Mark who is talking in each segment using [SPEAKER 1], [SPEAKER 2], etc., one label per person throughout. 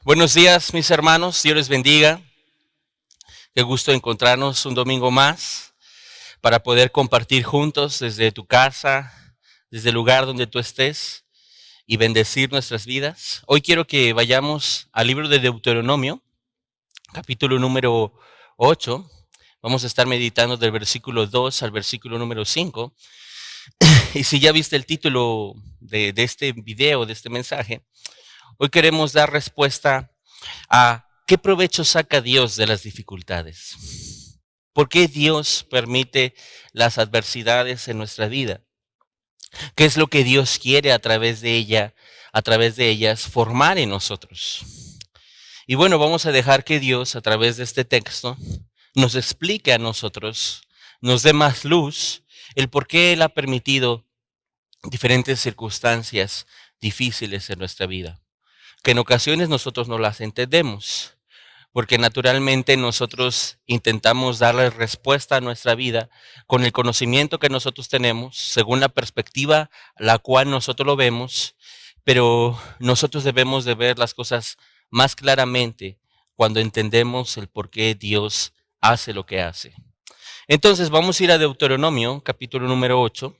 [SPEAKER 1] Buenos días, mis hermanos. Dios les bendiga. Qué gusto encontrarnos un domingo más para poder compartir juntos desde tu casa, desde el lugar donde tú estés y bendecir nuestras vidas. Hoy quiero que vayamos al libro de Deuteronomio, capítulo número 8. Vamos a estar meditando del versículo 2 al versículo número 5. Y si ya viste el título de este video, de este mensaje, hoy queremos dar respuesta a qué provecho saca Dios de las dificultades. ¿Por qué Dios permite las adversidades en nuestra vida? ¿Qué es lo que Dios quiere a través de ellas, formar en nosotros? Y bueno, vamos a dejar que Dios, a través de este texto, nos explique a nosotros, nos dé más luz, el por qué Él ha permitido diferentes circunstancias difíciles en nuestra vida, que en ocasiones nosotros no las entendemos, porque naturalmente nosotros intentamos darle respuesta a nuestra vida con el conocimiento que nosotros tenemos, según la perspectiva la cual nosotros lo vemos, pero nosotros debemos de ver las cosas más claramente cuando entendemos el por qué Dios hace lo que hace. Entonces vamos a ir a Deuteronomio, capítulo número 8,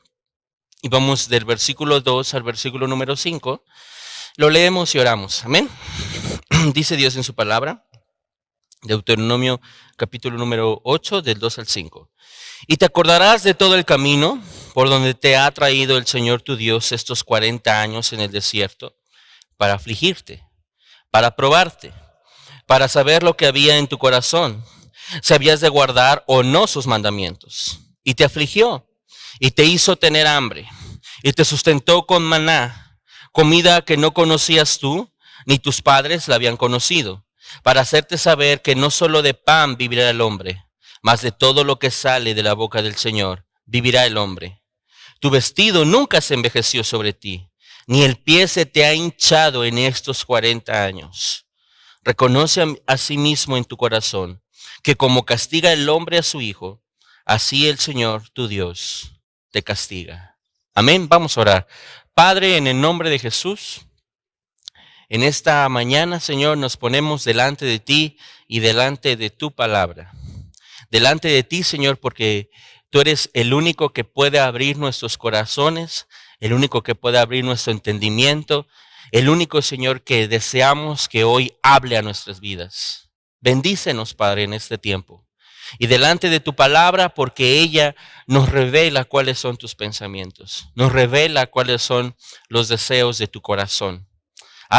[SPEAKER 1] y vamos del versículo 2 al versículo número 5. Lo leemos y oramos. Amén. Dice Dios en su palabra. Deuteronomio capítulo número 8, del 2 al 5. Y te acordarás de todo el camino por donde te ha traído el Señor tu Dios estos 40 años en el desierto, para afligirte, para probarte, para saber lo que había en tu corazón, si habías de guardar o no sus mandamientos. Y te afligió, y te hizo tener hambre, y te sustentó con maná, comida que no conocías tú, ni tus padres la habían conocido, para hacerte saber que no solo de pan vivirá el hombre, mas de todo lo que sale de la boca del Señor vivirá el hombre. Tu vestido nunca se envejeció sobre ti, ni el pie se te ha hinchado en estos 40 años. Reconoce a sí mismo en tu corazón que como castiga el hombre a su hijo, así el Señor tu Dios te castiga. Amén. Vamos a orar. Padre, en el nombre de Jesús, en esta mañana, Señor, nos ponemos delante de ti y delante de tu palabra. Delante de ti, Señor, porque tú eres el único que puede abrir nuestros corazones, el único que puede abrir nuestro entendimiento, el único, Señor, que deseamos que hoy hable a nuestras vidas. Bendícenos, Padre, en este tiempo. Y delante de tu palabra, porque ella nos revela cuáles son tus pensamientos, nos revela cuáles son los deseos de tu corazón.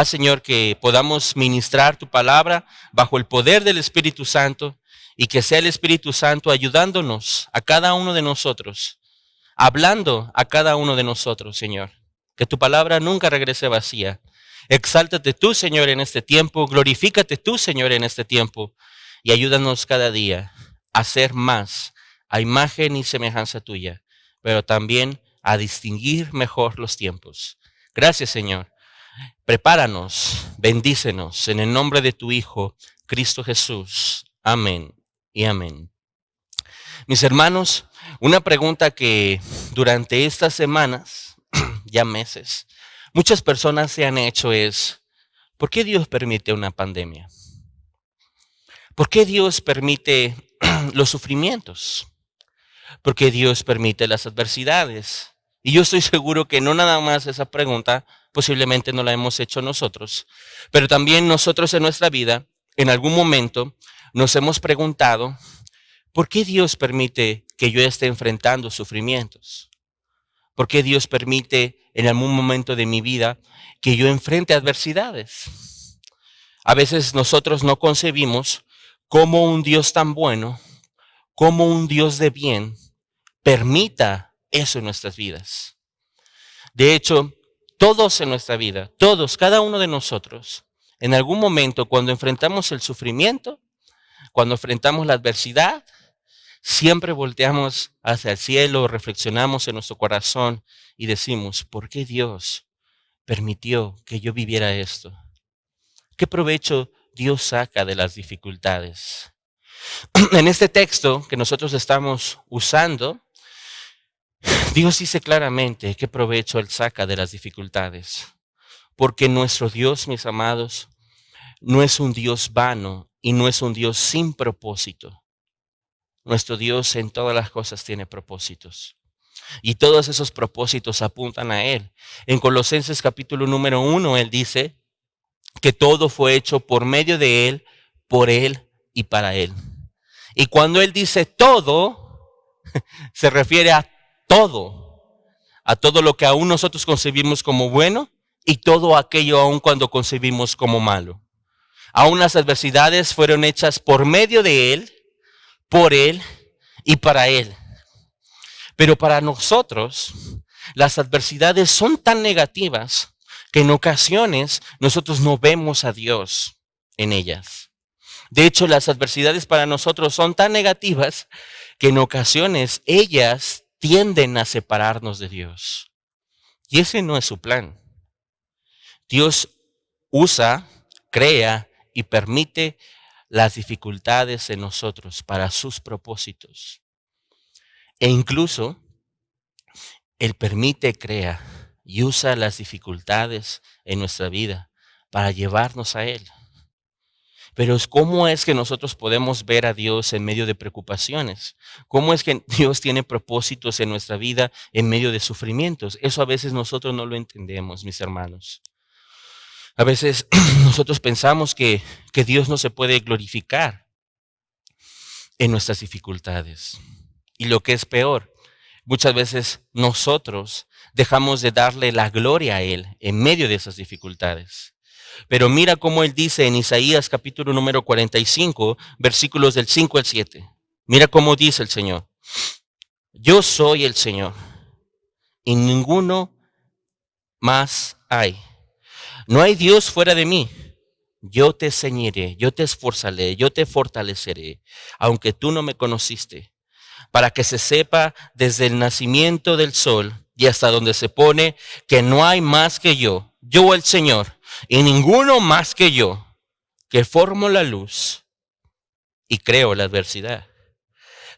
[SPEAKER 1] Señor, que podamos ministrar tu palabra bajo el poder del Espíritu Santo y que sea el Espíritu Santo ayudándonos a cada uno de nosotros, hablando a cada uno de nosotros, Señor. Que tu palabra nunca regrese vacía. Exáltate tú, Señor, en este tiempo. Glorifícate tú, Señor, en este tiempo. Y ayúdanos cada día a ser más a imagen y semejanza tuya, pero también a distinguir mejor los tiempos. Gracias, Señor. Prepáranos, bendícenos en el nombre de tu Hijo, Cristo Jesús. Amén y amén. Mis hermanos, una pregunta que durante estas semanas, ya meses, muchas personas se han hecho es, ¿por qué Dios permite una pandemia? ¿Por qué Dios permite los sufrimientos? ¿Por qué Dios permite las adversidades? Y yo estoy seguro que no nada más esa pregunta posiblemente no la hemos hecho nosotros, pero también nosotros en nuestra vida, en algún momento, nos hemos preguntado, ¿por qué Dios permite que yo esté enfrentando sufrimientos? ¿Por qué Dios permite en algún momento de mi vida que yo enfrente adversidades? A veces nosotros no concebimos cómo un Dios tan bueno, cómo un Dios de bien, permita eso en nuestras vidas. De hecho, todos en nuestra vida, todos, cada uno de nosotros, en algún momento cuando enfrentamos el sufrimiento, cuando enfrentamos la adversidad, siempre volteamos hacia el cielo, reflexionamos en nuestro corazón y decimos, ¿por qué Dios permitió que yo viviera esto? ¿Qué provecho Dios saca de las dificultades? En este texto que nosotros estamos usando, Dios dice claramente qué provecho Él saca de las dificultades. Porque nuestro Dios, mis amados, no es un Dios vano y no es un Dios sin propósito. Nuestro Dios en todas las cosas tiene propósitos. Y todos esos propósitos apuntan a Él. En Colosenses capítulo número 1, Él dice que todo fue hecho por medio de Él, por Él y para Él. Y cuando Él dice todo, se refiere a todo lo que aún nosotros concebimos como bueno y todo aquello aún cuando concebimos como malo. Aún las adversidades fueron hechas por medio de Él, por Él y para Él. Pero para nosotros, las adversidades son tan negativas que en ocasiones nosotros no vemos a Dios en ellas. De hecho, las adversidades para nosotros son tan negativas que en ocasiones ellas tienden a separarnos de Dios. Y ese no es su plan. Dios usa, crea y permite las dificultades en nosotros para sus propósitos. E incluso Él permite, crea y usa las dificultades en nuestra vida para llevarnos a Él. Pero ¿cómo es que nosotros podemos ver a Dios en medio de preocupaciones? ¿Cómo es que Dios tiene propósitos en nuestra vida en medio de sufrimientos? Eso a veces nosotros no lo entendemos, mis hermanos. A veces nosotros pensamos que Dios no se puede glorificar en nuestras dificultades. Y lo que es peor, muchas veces nosotros dejamos de darle la gloria a Él en medio de esas dificultades. Pero mira cómo Él dice en Isaías capítulo número 45, versículos del 5 al 7. Mira cómo dice el Señor. Yo soy el Señor y ninguno más hay. No hay Dios fuera de mí. Yo te ceñiré, yo te esforzaré, yo te fortaleceré, aunque tú no me conociste, para que se sepa desde el nacimiento del sol y hasta donde se pone que no hay más que yo el Señor, y ninguno más que yo, que formo la luz y creo la adversidad,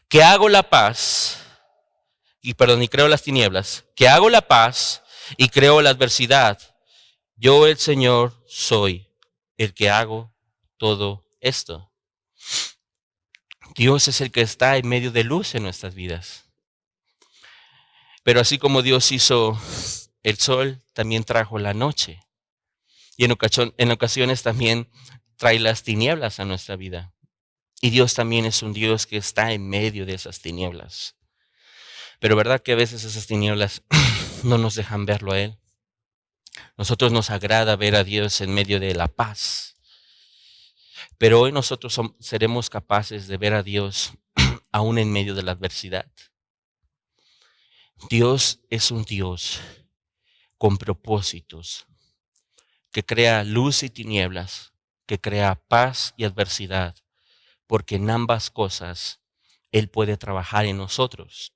[SPEAKER 1] que hago la paz, y creo las tinieblas, que hago la paz y creo la adversidad. Yo el Señor soy el que hago todo esto. Dios es el que está en medio de luz en nuestras vidas. Pero así como Dios hizo el sol, también trajo la noche. Y en ocasiones también trae las tinieblas a nuestra vida. Y Dios también es un Dios que está en medio de esas tinieblas. Pero verdad que a veces esas tinieblas no nos dejan verlo a Él. Nosotros nos agrada ver a Dios en medio de la paz. Pero hoy nosotros seremos capaces de ver a Dios aún en medio de la adversidad. Dios es un Dios con propósitos, que crea luz y tinieblas, que crea paz y adversidad, porque en ambas cosas Él puede trabajar en nosotros.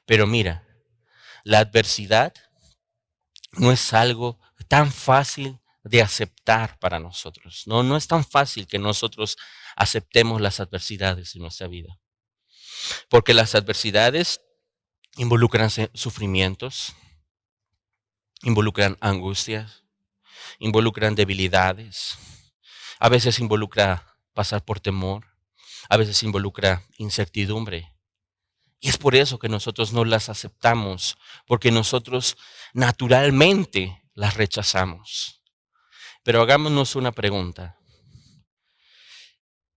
[SPEAKER 1] Pero mira, la adversidad no es algo tan fácil de aceptar para nosotros. No es tan fácil que nosotros aceptemos las adversidades en nuestra vida. Porque las adversidades involucran sufrimientos, involucran angustias, involucran debilidades. A veces involucra pasar por temor, a veces involucra incertidumbre. Y es por eso que nosotros no las aceptamos, porque nosotros naturalmente las rechazamos. Pero hagámonos una pregunta.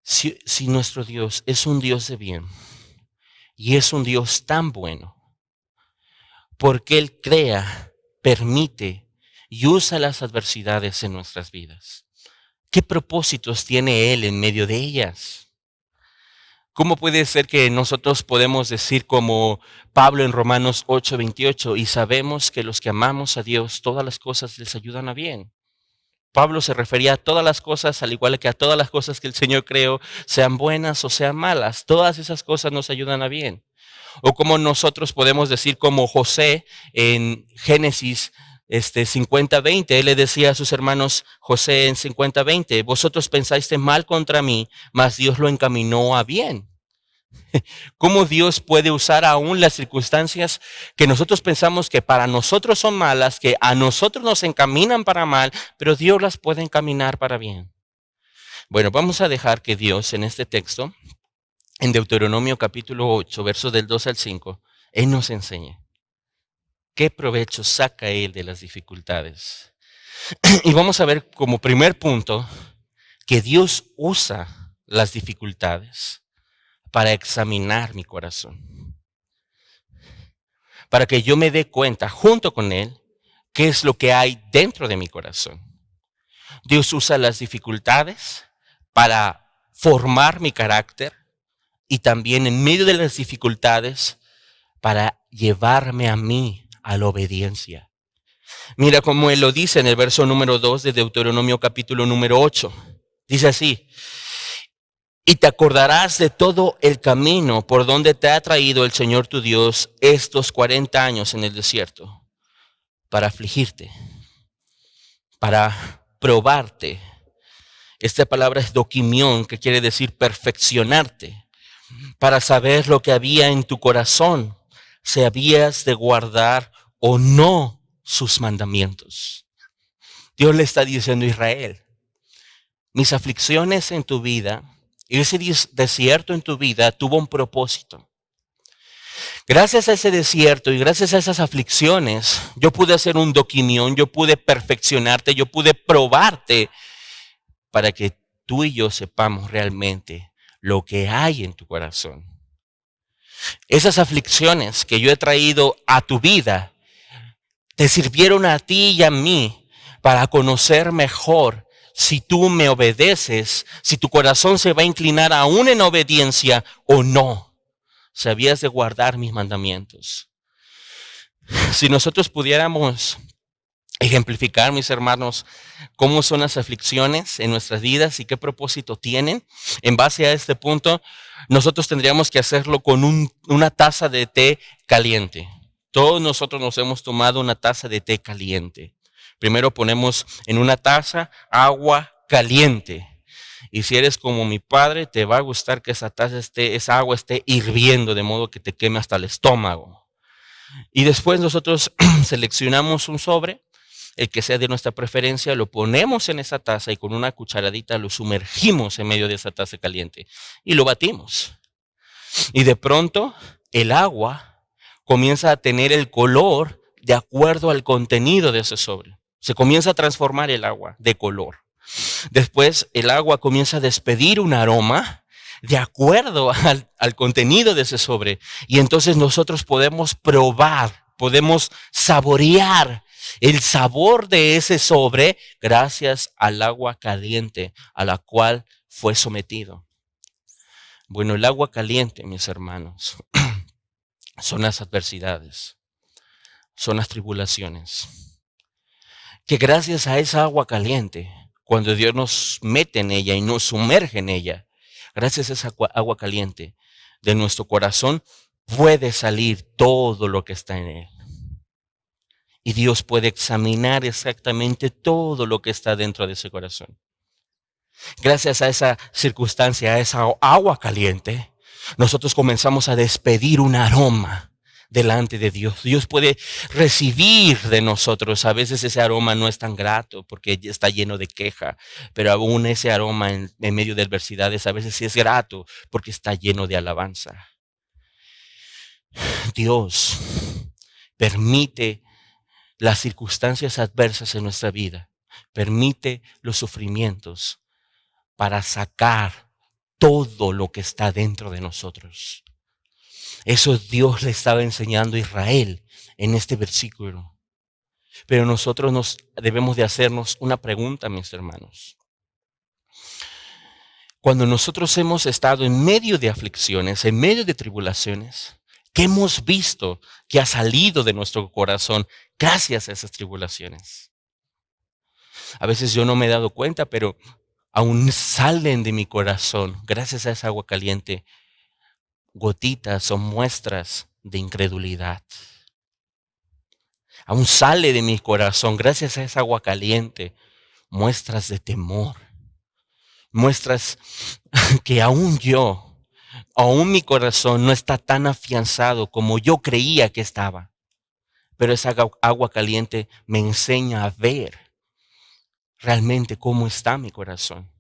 [SPEAKER 1] Si nuestro Dios es un Dios de bien y es un Dios tan bueno, ¿por qué Él crea, permite y usa las adversidades en nuestras vidas? ¿Qué propósitos tiene Él en medio de ellas? ¿Cómo puede ser que nosotros podemos decir como Pablo en Romanos 8:28, y sabemos que los que amamos a Dios, todas las cosas les ayudan a bien? Pablo se refería a todas las cosas, al igual que a todas las cosas que el Señor creó, sean buenas o sean malas. Todas esas cosas nos ayudan a bien. O como nosotros podemos decir como José en Génesis 50:20, él le decía a sus hermanos, José en 50:20, vosotros pensaste mal contra mí, mas Dios lo encaminó a bien. Cómo Dios puede usar aún las circunstancias que nosotros pensamos que para nosotros son malas, que a nosotros nos encaminan para mal, pero Dios las puede encaminar para bien. Bueno, vamos a dejar que Dios en este texto, en Deuteronomio capítulo 8, versos del 2 al 5, Él nos enseñe qué provecho saca Él de las dificultades. Y vamos a ver como primer punto que Dios usa las dificultades para examinar mi corazón, para que yo me dé cuenta junto con Él qué es lo que hay dentro de mi corazón. Dios usa las dificultades para formar mi carácter y también en medio de las dificultades para llevarme a mí a la obediencia. Mira cómo Él lo dice en el verso número 2 de Deuteronomio capítulo número 8. Dice así: y te acordarás de todo el camino por donde te ha traído el Señor tu Dios estos 40 años en el desierto, para afligirte, para probarte. Esta palabra es doquimión, que quiere decir perfeccionarte, para saber lo que había en tu corazón, si habías de guardar o no sus mandamientos. Dios le está diciendo a Israel: mis aflicciones en tu vida y ese desierto en tu vida tuvo un propósito. Gracias a ese desierto y gracias a esas aflicciones, yo pude hacer un doquimión, yo pude perfeccionarte, yo pude probarte para que tú y yo sepamos realmente lo que hay en tu corazón. Esas aflicciones que yo he traído a tu vida te sirvieron a ti y a mí para conocer mejor si tú me obedeces, si tu corazón se va a inclinar aún en obediencia o no. Si habías de guardar mis mandamientos. Si nosotros pudiéramos ejemplificar, mis hermanos, cómo son las aflicciones en nuestras vidas y qué propósito tienen, en base a este punto, nosotros tendríamos que hacerlo con una taza de té caliente. Todos nosotros nos hemos tomado una taza de té caliente. Primero ponemos en una taza agua caliente. Y si eres como mi padre, te va a gustar que esa agua esté hirviendo, de modo que te queme hasta el estómago. Y después nosotros seleccionamos un sobre, el que sea de nuestra preferencia, lo ponemos en esa taza y con una cucharadita lo sumergimos en medio de esa taza caliente y lo batimos. Y de pronto el agua comienza a tener el color de acuerdo al contenido de ese sobre. Se comienza a transformar el agua de color. Después el agua comienza a despedir un aroma de acuerdo al contenido de ese sobre. Y entonces nosotros podemos probar, podemos saborear el sabor de ese sobre gracias al agua caliente a la cual fue sometido. Bueno, el agua caliente, mis hermanos, son las adversidades, son las tribulaciones. Que gracias a esa agua caliente, cuando Dios nos mete en ella y nos sumerge en ella, gracias a esa agua caliente de nuestro corazón, puede salir todo lo que está en él. Y Dios puede examinar exactamente todo lo que está dentro de ese corazón. Gracias a esa circunstancia, a esa agua caliente, nosotros comenzamos a despedir un aroma delante de Dios. Dios puede recibir de nosotros. A veces ese aroma no es tan grato porque está lleno de queja, pero aún ese aroma en medio de adversidades a veces sí es grato porque está lleno de alabanza. Dios permite las circunstancias adversas en nuestra vida, permite los sufrimientos para sacar todo lo que está dentro de nosotros. Eso Dios le estaba enseñando a Israel en este versículo. Pero nosotros debemos de hacernos una pregunta, mis hermanos. Cuando nosotros hemos estado en medio de aflicciones, en medio de tribulaciones, ¿qué hemos visto que ha salido de nuestro corazón gracias a esas tribulaciones? A veces yo no me he dado cuenta, pero aún salen de mi corazón, gracias a esa agua caliente, gotitas o muestras de incredulidad. Aún sale de mi corazón, gracias a esa agua caliente, muestras de temor. Muestras que aún yo Aún mi corazón no está tan afianzado como yo creía que estaba. Pero esa agua caliente me enseña a ver realmente cómo está mi corazón.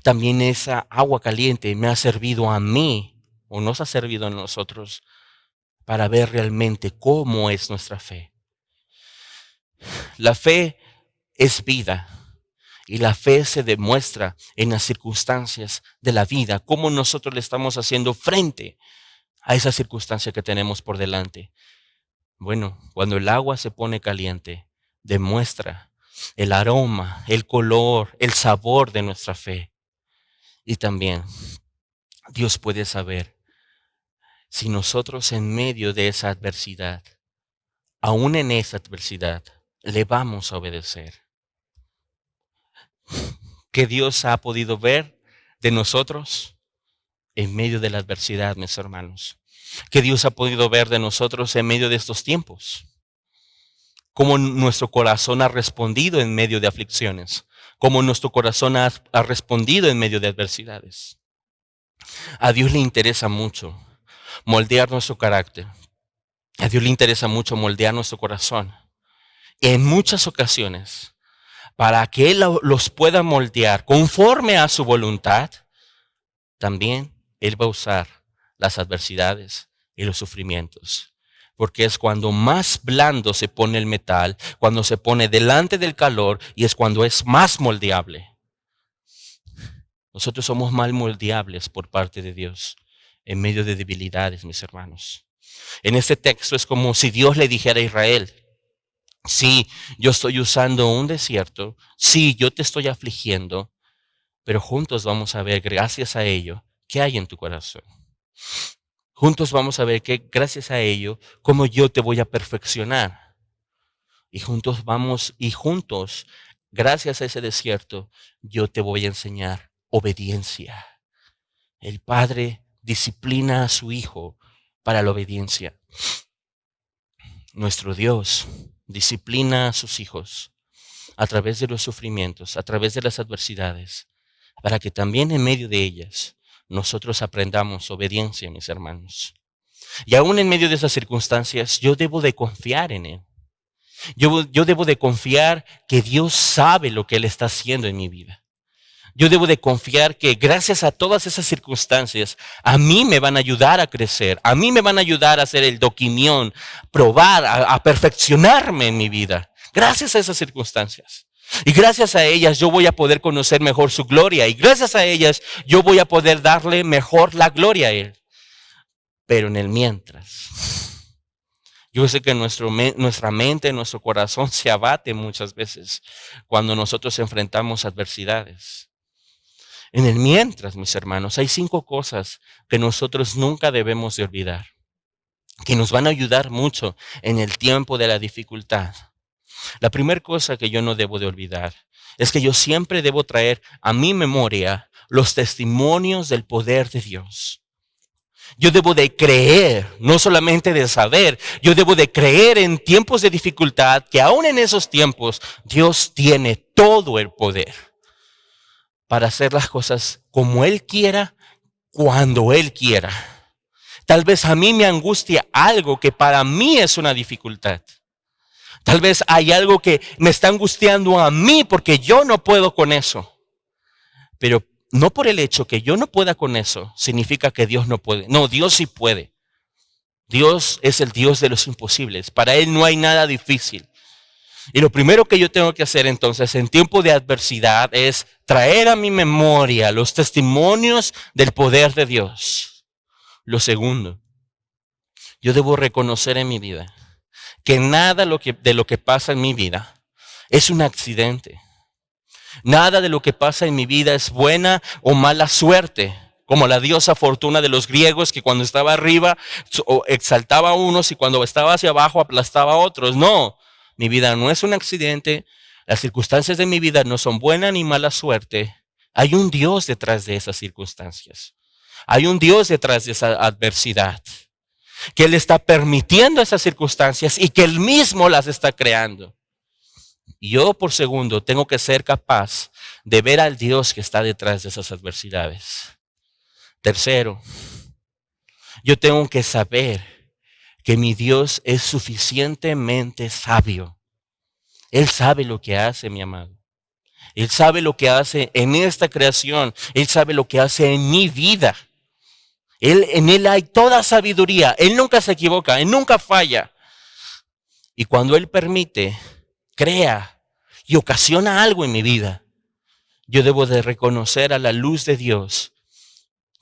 [SPEAKER 1] También esa agua caliente me ha servido a mí, o nos ha servido a nosotros, para ver realmente cómo es nuestra fe. La fe es vida. Y la fe se demuestra en las circunstancias de la vida, cómo nosotros le estamos haciendo frente a esa circunstancia que tenemos por delante. Bueno, cuando el agua se pone caliente, demuestra el aroma, el color, el sabor de nuestra fe. Y también Dios puede saber si nosotros en medio de esa adversidad, aún en esa adversidad, le vamos a obedecer. ¿Qué Dios ha podido ver de nosotros en medio de la adversidad, mis hermanos? ¿Qué Dios ha podido ver de nosotros en medio de estos tiempos? Cómo nuestro corazón ha respondido en medio de aflicciones, cómo nuestro corazón ha respondido en medio de adversidades. A Dios le interesa mucho moldear nuestro carácter. A Dios le interesa mucho moldear nuestro corazón. Y en muchas ocasiones, para que Él los pueda moldear conforme a su voluntad, también Él va a usar las adversidades y los sufrimientos. Porque es cuando más blando se pone el metal, cuando se pone delante del calor y es cuando es más moldeable. Nosotros somos mal moldeables por parte de Dios en medio de debilidades, mis hermanos. En este texto es como si Dios le dijera a Israel: sí, yo estoy usando un desierto, sí, yo te estoy afligiendo, pero juntos vamos a ver, gracias a ello, qué hay en tu corazón. Juntos vamos a ver que gracias a ello, cómo yo te voy a perfeccionar. Y juntos, gracias a ese desierto, yo te voy a enseñar obediencia. El Padre disciplina a su Hijo para la obediencia. Nuestro Dios disciplina a sus hijos a través de los sufrimientos, a través de las adversidades, para que también en medio de ellas nosotros aprendamos obediencia, mis hermanos. Y aún en medio de esas circunstancias, yo debo de confiar en Él. Yo debo de confiar que Dios sabe lo que Él está haciendo en mi vida. Yo debo de confiar que gracias a todas esas circunstancias, a mí me van a ayudar a crecer, a mí me van a ayudar a hacer el doquimión, probar, a perfeccionarme en mi vida. Gracias a esas circunstancias. Y gracias a ellas yo voy a poder conocer mejor su gloria. Y gracias a ellas yo voy a poder darle mejor la gloria a Él. Pero en el mientras, yo sé que nuestra mente, nuestro corazón se abate muchas veces cuando nosotros enfrentamos adversidades. En el mientras, mis hermanos, hay 5 cosas que nosotros nunca debemos de olvidar, que nos van a ayudar mucho en el tiempo de la dificultad. La primera cosa que yo no debo de olvidar es que yo siempre debo traer a mi memoria los testimonios del poder de Dios. Yo debo de creer, no solamente de saber, yo debo de creer en tiempos de dificultad, que aún en esos tiempos Dios tiene todo el poder para hacer las cosas como Él quiera, cuando Él quiera. Tal vez a mí me angustia algo que para mí es una dificultad. Tal vez hay algo que me está angustiando a mí porque yo no puedo con eso. Pero no por el hecho que yo no pueda con eso, significa que Dios no puede. No, Dios sí puede. Dios es el Dios de los imposibles. Para Él no hay nada difícil. Y lo primero que yo tengo que hacer entonces en tiempo de adversidad es traer a mi memoria los testimonios del poder de Dios. Lo segundo, yo debo reconocer en mi vida que nada de lo que pasa en mi vida es un accidente. Nada de lo que pasa en mi vida es buena o mala suerte, como la diosa Fortuna de los griegos, que cuando estaba arriba exaltaba a unos y cuando estaba hacia abajo aplastaba a otros. No, mi vida no es un accidente, las circunstancias de mi vida no son buena ni mala suerte. Hay un Dios detrás de esas circunstancias. Hay un Dios detrás de esa adversidad, que Él está permitiendo esas circunstancias y que Él mismo las está creando. Y yo, por segundo, tengo que ser capaz de ver al Dios que está detrás de esas adversidades. Tercero, Yo tengo que saber que mi Dios es suficientemente sabio. Él sabe lo que hace, mi amado. Él sabe lo que hace en esta creación. Él sabe lo que hace en mi vida. En Él hay toda sabiduría. Él nunca se equivoca. Él nunca falla. Y cuando Él permite, crea y ocasiona algo en mi vida, yo debo de reconocer a la luz de Dios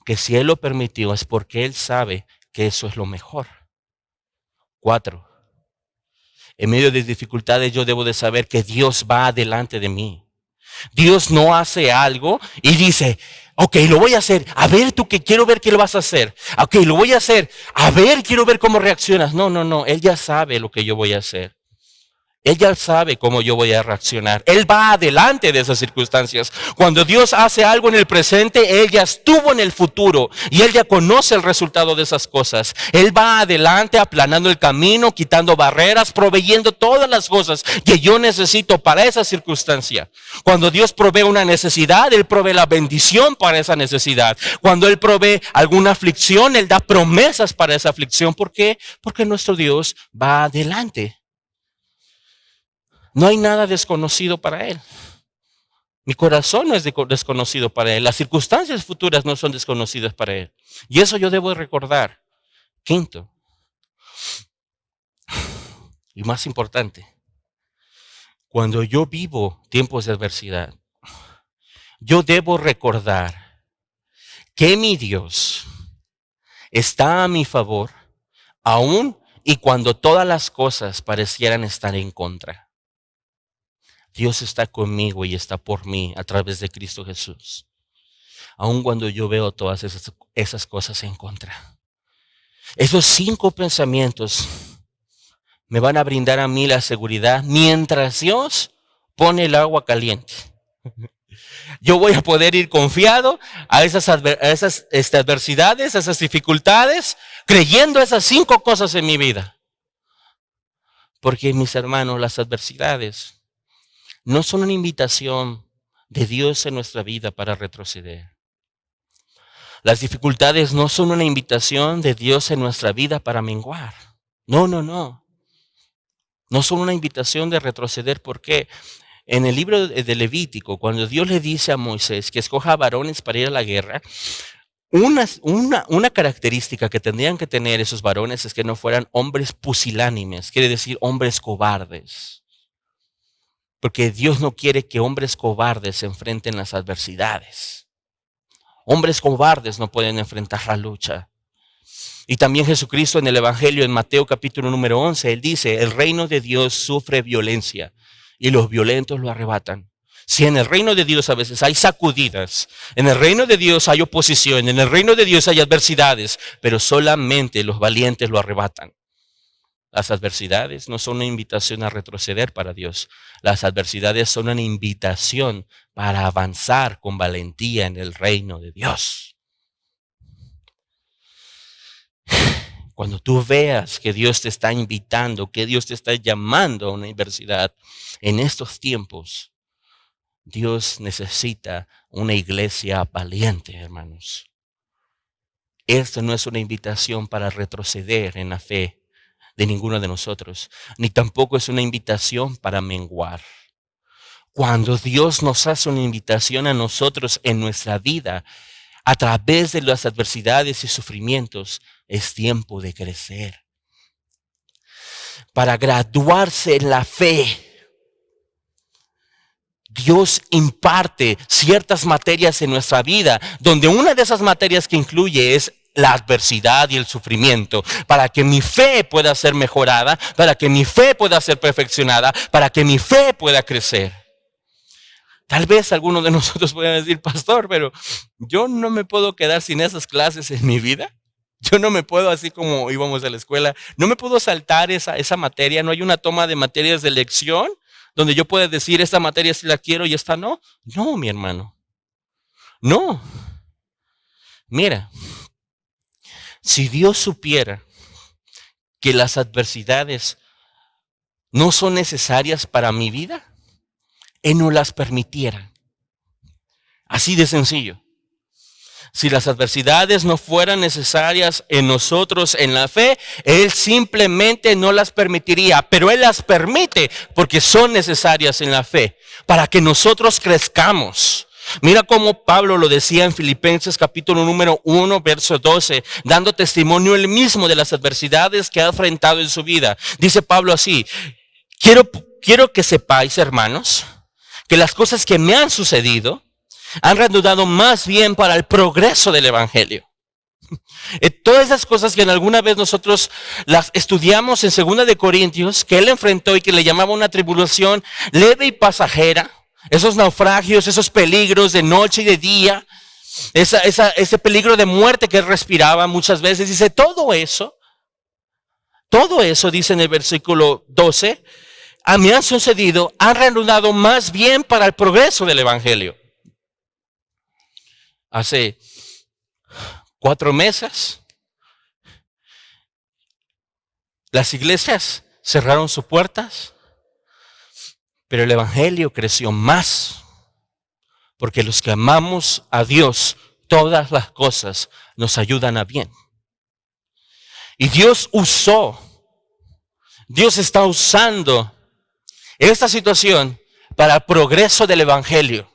[SPEAKER 1] que si Él lo permitió es porque Él sabe que eso es lo mejor. 4. En medio de dificultades yo debo de saber que Dios va delante de mí. Dios no hace algo y dice, ok, lo voy a hacer. A ver, tú que quiero ver qué lo vas a hacer. Ok, lo voy a hacer. A ver, quiero ver cómo reaccionas. No. Él ya sabe lo que yo voy a hacer. Él ya sabe cómo yo voy a reaccionar. Él va adelante de esas circunstancias. Cuando Dios hace algo en el presente, Él ya estuvo en el futuro y Él ya conoce el resultado de esas cosas. Él va adelante aplanando el camino, quitando barreras, proveyendo todas las cosas que yo necesito para esa circunstancia. Cuando Dios provee una necesidad, Él provee la bendición para esa necesidad. Cuando Él provee alguna aflicción, Él da promesas para esa aflicción. ¿Por qué? Porque nuestro Dios va adelante. No hay nada desconocido para Él. Mi corazón no es desconocido para Él. Las circunstancias futuras no son desconocidas para Él. Y eso yo debo recordar. 5. Y más importante, cuando yo vivo tiempos de adversidad, yo debo recordar que mi Dios está a mi favor, aun y cuando todas las cosas parecieran estar en contra. Dios está conmigo y está por mí a través de Cristo Jesús. Aun cuando yo veo todas esas cosas en contra. Esos 5 pensamientos me van a brindar a mí la seguridad mientras Dios pone el agua caliente. Yo voy a poder ir confiado a esas adversidades, a esas dificultades, creyendo esas 5 cosas en mi vida. Porque, mis hermanos, las adversidades no son una invitación de Dios en nuestra vida para retroceder. Las dificultades no son una invitación de Dios en nuestra vida para menguar. No. No son una invitación de retroceder. ¿Por qué? En el libro de Levítico, cuando Dios le dice a Moisés que escoja varones para ir a la guerra, una característica que tendrían que tener esos varones es que no fueran hombres pusilánimes, quiere decir hombres cobardes. Porque Dios no quiere que hombres cobardes se enfrenten las adversidades. Hombres cobardes no pueden enfrentar la lucha. Y también Jesucristo en el Evangelio, en Mateo capítulo número 11, Él dice, el reino de Dios sufre violencia y los violentos lo arrebatan. Si en el reino de Dios a veces hay sacudidas, en el reino de Dios hay oposición, en el reino de Dios hay adversidades, pero solamente los valientes lo arrebatan. Las adversidades no son una invitación a retroceder para Dios. Las adversidades son una invitación para avanzar con valentía en el reino de Dios. Cuando tú veas que Dios te está invitando, que Dios te está llamando a una adversidad en estos tiempos, Dios necesita una iglesia valiente, hermanos. Esto no es una invitación para retroceder en la fe de ninguno de nosotros, ni tampoco es una invitación para menguar. Cuando Dios nos hace una invitación a nosotros en nuestra vida, a través de las adversidades y sufrimientos, es tiempo de crecer. Para graduarse en la fe, Dios imparte ciertas materias en nuestra vida, donde una de esas materias que incluye es la adversidad y el sufrimiento, para que mi fe pueda ser mejorada, para que mi fe pueda ser perfeccionada, para que mi fe pueda crecer. Tal vez algunos de nosotros puedan decir, pastor, pero yo no me puedo quedar sin esas clases en mi vida. Yo no me puedo, así como íbamos a la escuela, no me puedo saltar esa materia. No hay una toma de materias de elección donde yo pueda decir, esta materia sí la quiero y esta no. No, mi hermano. No. Mira. Si Dios supiera que las adversidades no son necesarias para mi vida, Él no las permitiera. Así de sencillo. Si las adversidades no fueran necesarias en nosotros en la fe, Él simplemente no las permitiría, pero Él las permite porque son necesarias en la fe, para que nosotros crezcamos. Mira cómo Pablo lo decía en Filipenses capítulo número 1, verso 12, dando testimonio él mismo de las adversidades que ha enfrentado en su vida. Dice Pablo así: quiero que sepáis, hermanos, que las cosas que me han sucedido han redundado más bien para el progreso del evangelio. Todas esas cosas que en alguna vez nosotros las estudiamos en 2 de Corintios, que él enfrentó y que le llamaba una tribulación leve y pasajera, esos naufragios, esos peligros de noche y de día, ese peligro de muerte que él respiraba muchas veces, dice, todo eso dice en el versículo 12, a mí han sucedido, han redundado más bien para el progreso del evangelio. Hace 4 meses, las iglesias cerraron sus puertas, pero el evangelio creció más, porque los que amamos a Dios, todas las cosas nos ayudan a bien. Y Dios está usando esta situación para el progreso del evangelio.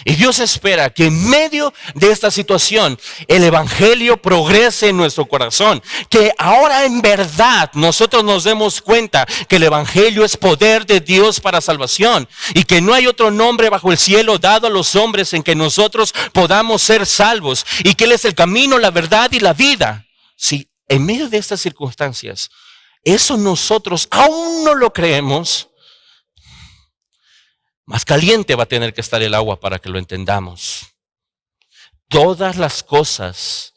[SPEAKER 1] Y Dios espera que en medio de esta situación el evangelio progrese en nuestro corazón. Que ahora en verdad nosotros nos demos cuenta que el evangelio es poder de Dios para salvación. Y que no hay otro nombre bajo el cielo dado a los hombres en que nosotros podamos ser salvos. Y que Él es el camino, la verdad y la vida. Si en medio de estas circunstancias eso nosotros aún no lo creemos, más caliente va a tener que estar el agua para que lo entendamos. Todas las cosas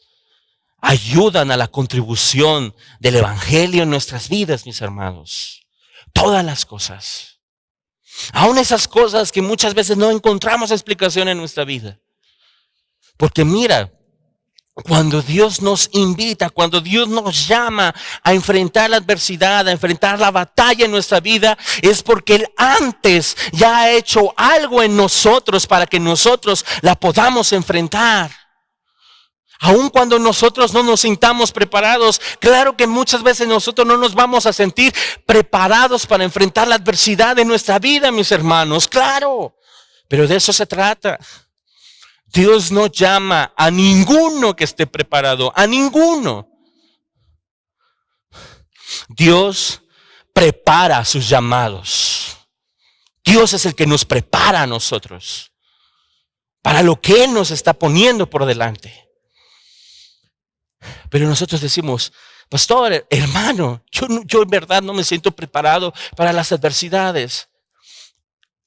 [SPEAKER 1] ayudan a la contribución del evangelio en nuestras vidas, mis hermanos. Todas las cosas. Aún esas cosas que muchas veces no encontramos explicación en nuestra vida. Porque mira, cuando Dios nos invita, cuando Dios nos llama a enfrentar la adversidad, a enfrentar la batalla en nuestra vida, es porque Él antes ya ha hecho algo en nosotros para que nosotros la podamos enfrentar. Aun cuando nosotros no nos sintamos preparados, claro que muchas veces nosotros no nos vamos a sentir preparados para enfrentar la adversidad de nuestra vida, mis hermanos, claro, pero de eso se trata. Dios no llama a ninguno que esté preparado, a ninguno. Dios prepara sus llamados. Dios es el que nos prepara a nosotros para lo que Él nos está poniendo por delante. Pero nosotros decimos, pastor, hermano, yo en verdad no me siento preparado para las adversidades.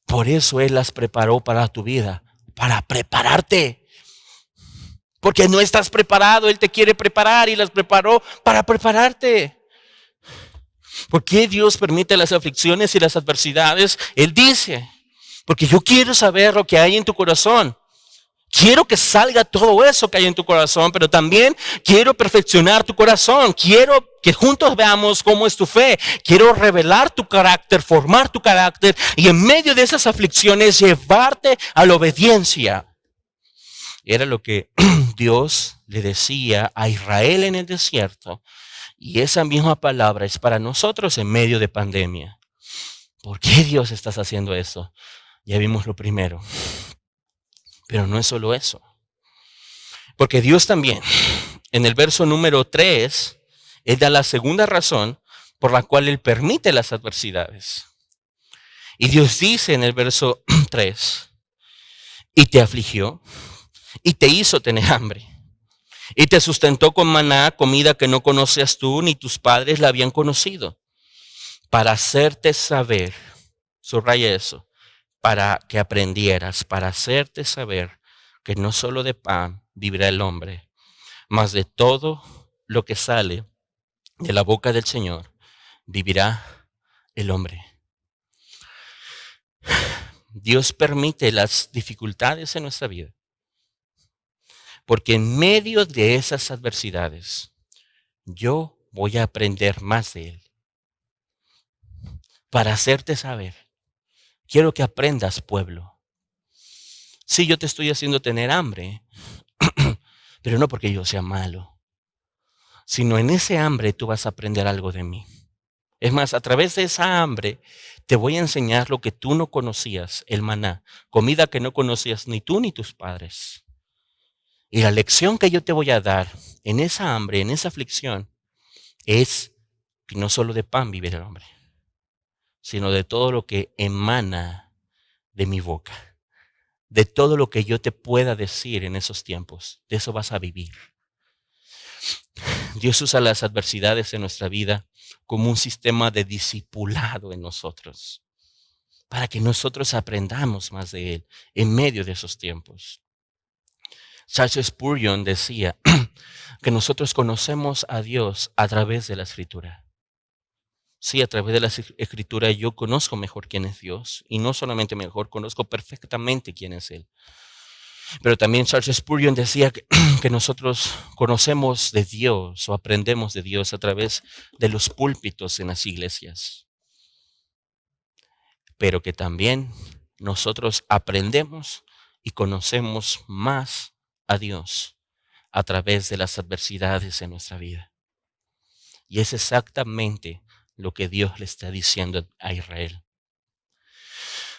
[SPEAKER 1] Por eso Él las preparó para tu vida. Para prepararte. Porque no estás preparado, Él te quiere preparar y las preparó para prepararte. ¿Por qué Dios permite las aflicciones y las adversidades? Él dice, porque yo quiero saber lo que hay en tu corazón. Quiero que salga todo eso que hay en tu corazón, pero también quiero perfeccionar tu corazón. Quiero que juntos veamos cómo es tu fe. Quiero revelar tu carácter, formar tu carácter y en medio de esas aflicciones llevarte a la obediencia. Era lo que Dios le decía a Israel en el desierto. Y esa misma palabra es para nosotros en medio de pandemia. ¿Por qué Dios estás haciendo eso? Ya vimos lo primero. Pero no es solo eso. Porque Dios también, en el verso número 3, Él da la segunda razón por la cual Él permite las adversidades. Y Dios dice en el verso 3, y te afligió, y te hizo tener hambre, y te sustentó con maná, comida que no conocías tú ni tus padres la habían conocido, para hacerte saber, subraya eso, para que aprendieras, para hacerte saber que no solo de pan vivirá el hombre, mas de todo lo que sale de la boca del Señor vivirá el hombre. Dios permite las dificultades en nuestra vida, porque en medio de esas adversidades yo voy a aprender más de Él, para hacerte saber. Quiero que aprendas, pueblo. Sí, yo te estoy haciendo tener hambre. pero no porque yo sea malo, sino en ese hambre tú vas a aprender algo de mí. Es más, a través de esa hambre te voy a enseñar lo que tú no conocías, el maná, comida que no conocías ni tú ni tus padres. Y la lección que yo te voy a dar en esa hambre, en esa aflicción, es que no solo de pan vive el hombre, sino de todo lo que emana de mi boca, de todo lo que yo te pueda decir en esos tiempos. De eso vas a vivir. Dios usa las adversidades en nuestra vida como un sistema de discipulado en nosotros, para que nosotros aprendamos más de Él en medio de esos tiempos. Charles Spurgeon decía que nosotros conocemos a Dios a través de la Escritura. Sí, a través de la Escritura yo conozco mejor quién es Dios, y no solamente mejor, conozco perfectamente quién es Él. Pero también Charles Spurgeon decía que nosotros conocemos de Dios o aprendemos de Dios a través de los púlpitos en las iglesias, pero que también nosotros aprendemos y conocemos más a Dios a través de las adversidades en nuestra vida. Y es exactamente lo que Dios le está diciendo a Israel.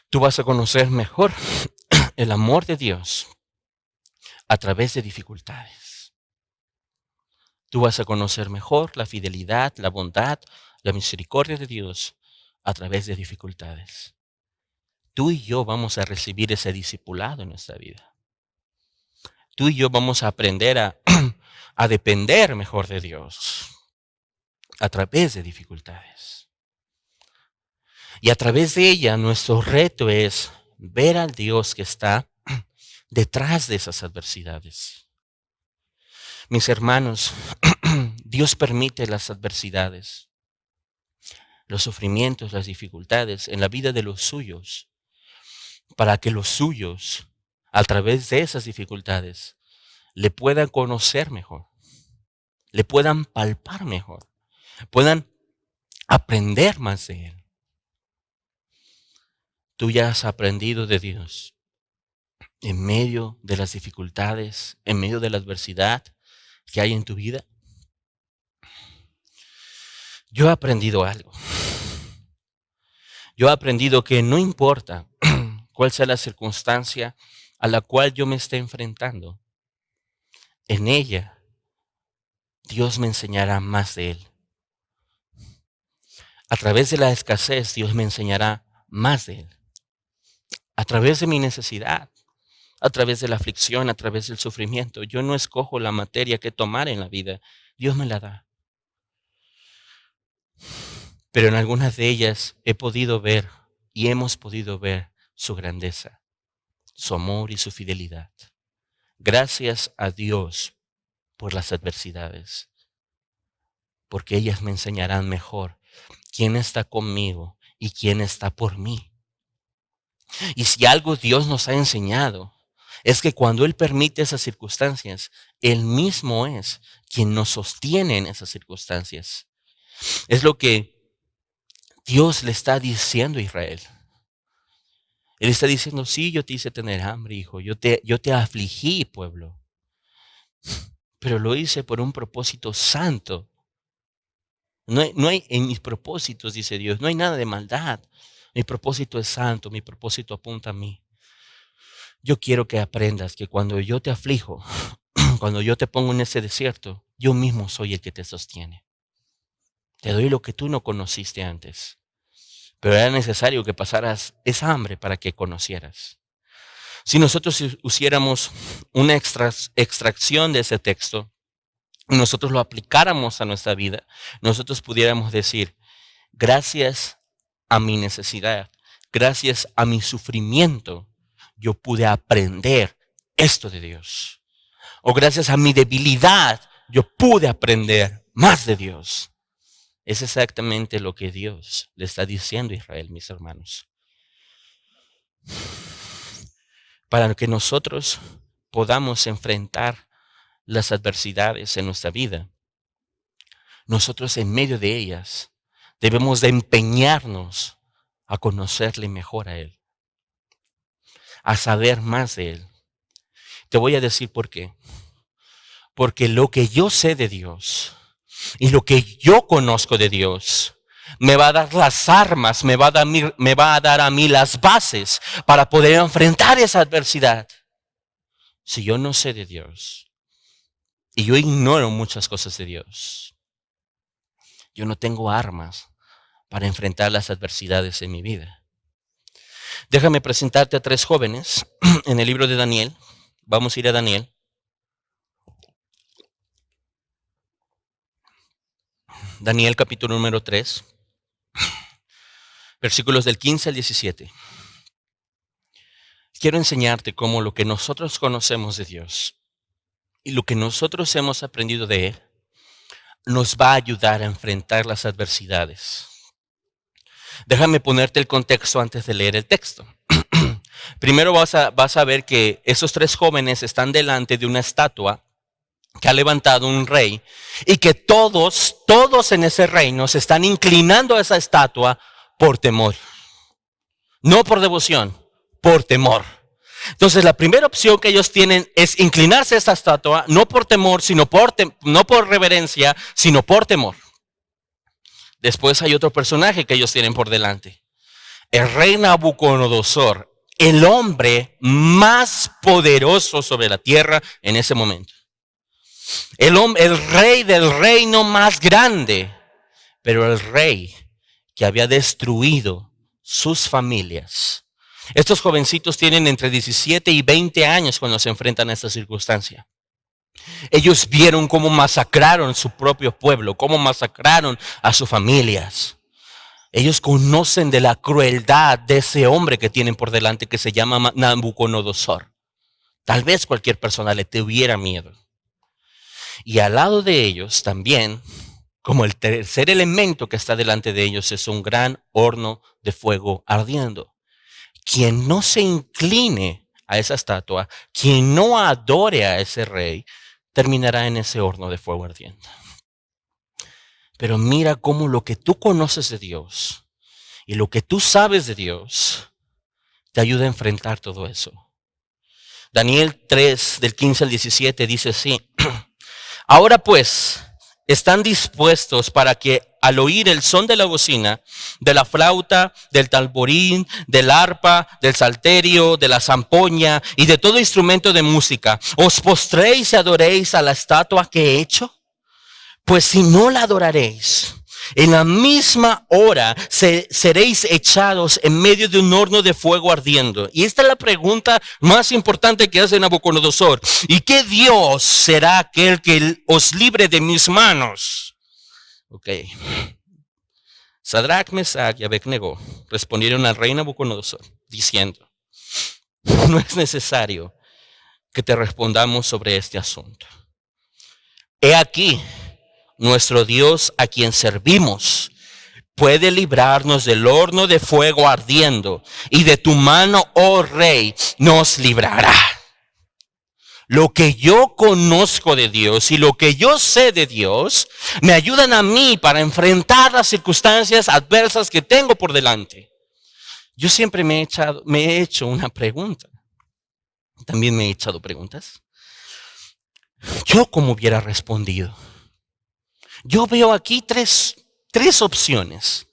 [SPEAKER 1] Tú vas a conocer mejor el amor de Dios a través de dificultades. Tú vas a conocer mejor la fidelidad, la bondad, la misericordia de Dios a través de dificultades. Tú y yo vamos a recibir ese discipulado en nuestra vida. Tú y yo vamos a aprender a depender mejor de Dios a través de dificultades. Y a través de ella nuestro reto es ver al Dios que está detrás de esas adversidades. Mis hermanos, Dios permite las adversidades, los sufrimientos, las dificultades en la vida de los suyos, para que los suyos, a través de esas dificultades, le puedan conocer mejor, le puedan palpar mejor, puedan aprender más de Él. Tú ya has aprendido de Dios en medio de las dificultades, en medio de la adversidad que hay en tu vida. Yo he aprendido algo. Yo he aprendido que no importa cuál sea la circunstancia a la cual yo me esté enfrentando, en ella Dios me enseñará más de Él. A través de la escasez, Dios me enseñará más de Él. A través de mi necesidad, a través de la aflicción, a través del sufrimiento. Yo no escojo la materia que tomar en la vida. Dios me la da. Pero en algunas de ellas he podido ver y hemos podido ver su grandeza, su amor y su fidelidad. Gracias a Dios por las adversidades, porque ellas me enseñarán mejor quién está conmigo y quién está por mí. Y si algo Dios nos ha enseñado, es que cuando Él permite esas circunstancias, Él mismo es quien nos sostiene en esas circunstancias. Es lo que Dios le está diciendo a Israel. Él está diciendo, sí, yo te hice tener hambre, hijo, yo te afligí, pueblo, pero lo hice por un propósito santo. No hay en mis propósitos, dice Dios, no hay nada de maldad. Mi propósito es santo, mi propósito apunta a mí. Yo quiero que aprendas que cuando yo te aflijo, cuando yo te pongo en ese desierto, yo mismo soy el que te sostiene. Te doy lo que tú no conociste antes. Pero era necesario que pasaras esa hambre para que conocieras. Si nosotros hiciéramos una extracción de ese texto, y nosotros lo aplicáramos a nuestra vida, nosotros pudiéramos decir, gracias a mi necesidad, gracias a mi sufrimiento, yo pude aprender esto de Dios. O gracias a mi debilidad, yo pude aprender más de Dios. Es exactamente lo que Dios le está diciendo a Israel, mis hermanos. Para que nosotros podamos enfrentar las adversidades en nuestra vida, nosotros en medio de ellas debemos de empeñarnos a conocerle mejor a Él, a saber más de Él. Te voy a decir por qué. Porque lo que yo sé de Dios y lo que yo conozco de Dios me va a dar las armas, me va a dar a mí las bases para poder enfrentar esa adversidad. Si yo no sé de Dios y yo ignoro muchas cosas de Dios, yo no tengo armas para enfrentar las adversidades en mi vida. Déjame presentarte a 3 jóvenes en el libro de Daniel. Vamos a ir a Daniel. Daniel capítulo número 3, versículos del 15 al 17. Quiero enseñarte cómo lo que nosotros conocemos de Dios y lo que nosotros hemos aprendido de Él nos va a ayudar a enfrentar las adversidades. Déjame ponerte el contexto antes de leer el texto. Primero vas a ver que esos 3 jóvenes están delante de una estatua que ha levantado un rey y que todos en ese reino se están inclinando a esa estatua por temor. No por devoción, por temor. Entonces la primera opción que ellos tienen es inclinarse a esta estatua, no por temor, no por reverencia, sino por temor. Después hay otro personaje que ellos tienen por delante. El rey Nabucodonosor, el hombre más poderoso sobre la tierra en ese momento. El rey del reino más grande, pero el rey que había destruido sus familias. Estos jovencitos tienen entre 17 y 20 años cuando se enfrentan a esta circunstancia. Ellos vieron cómo masacraron su propio pueblo, cómo masacraron a sus familias. Ellos conocen de la crueldad de ese hombre que tienen por delante que se llama Nabucodonosor. Tal vez cualquier persona le tuviera miedo. Y al lado de ellos también, como el tercer elemento que está delante de ellos, es un gran horno de fuego ardiendo. Quien no se incline a esa estatua, quien no adore a ese rey, terminará en ese horno de fuego ardiendo. Pero mira cómo lo que tú conoces de Dios y lo que tú sabes de Dios te ayuda a enfrentar todo eso. Daniel 3, del 15 al 17 dice así: Ahora pues, están dispuestos para que al oír el son de la bocina, de la flauta, del tamborín, del arpa, del salterio, de la zampoña y de todo instrumento de música, os postréis y adoréis a la estatua que he hecho. Pues si no la adoraréis, en la misma hora seréis echados en medio de un horno de fuego ardiendo. Y esta es la pregunta más importante que hace Nabucodonosor. ¿Y qué Dios será aquel que os libre de mis manos? Ok. Sadrach, Mesach y Abednego respondieron al rey Nabucodonosor diciendo: no es necesario que te respondamos sobre este asunto. He aquí, nuestro Dios a quien servimos puede librarnos del horno de fuego ardiendo, y de tu mano, oh rey, nos librará. Lo que yo conozco de Dios y lo que yo sé de Dios me ayudan a mí para enfrentar las circunstancias adversas que tengo por delante. Yo siempre me he hecho una pregunta. También me he echado preguntas. ¿Yo cómo hubiera respondido? Yo veo aquí tres opciones.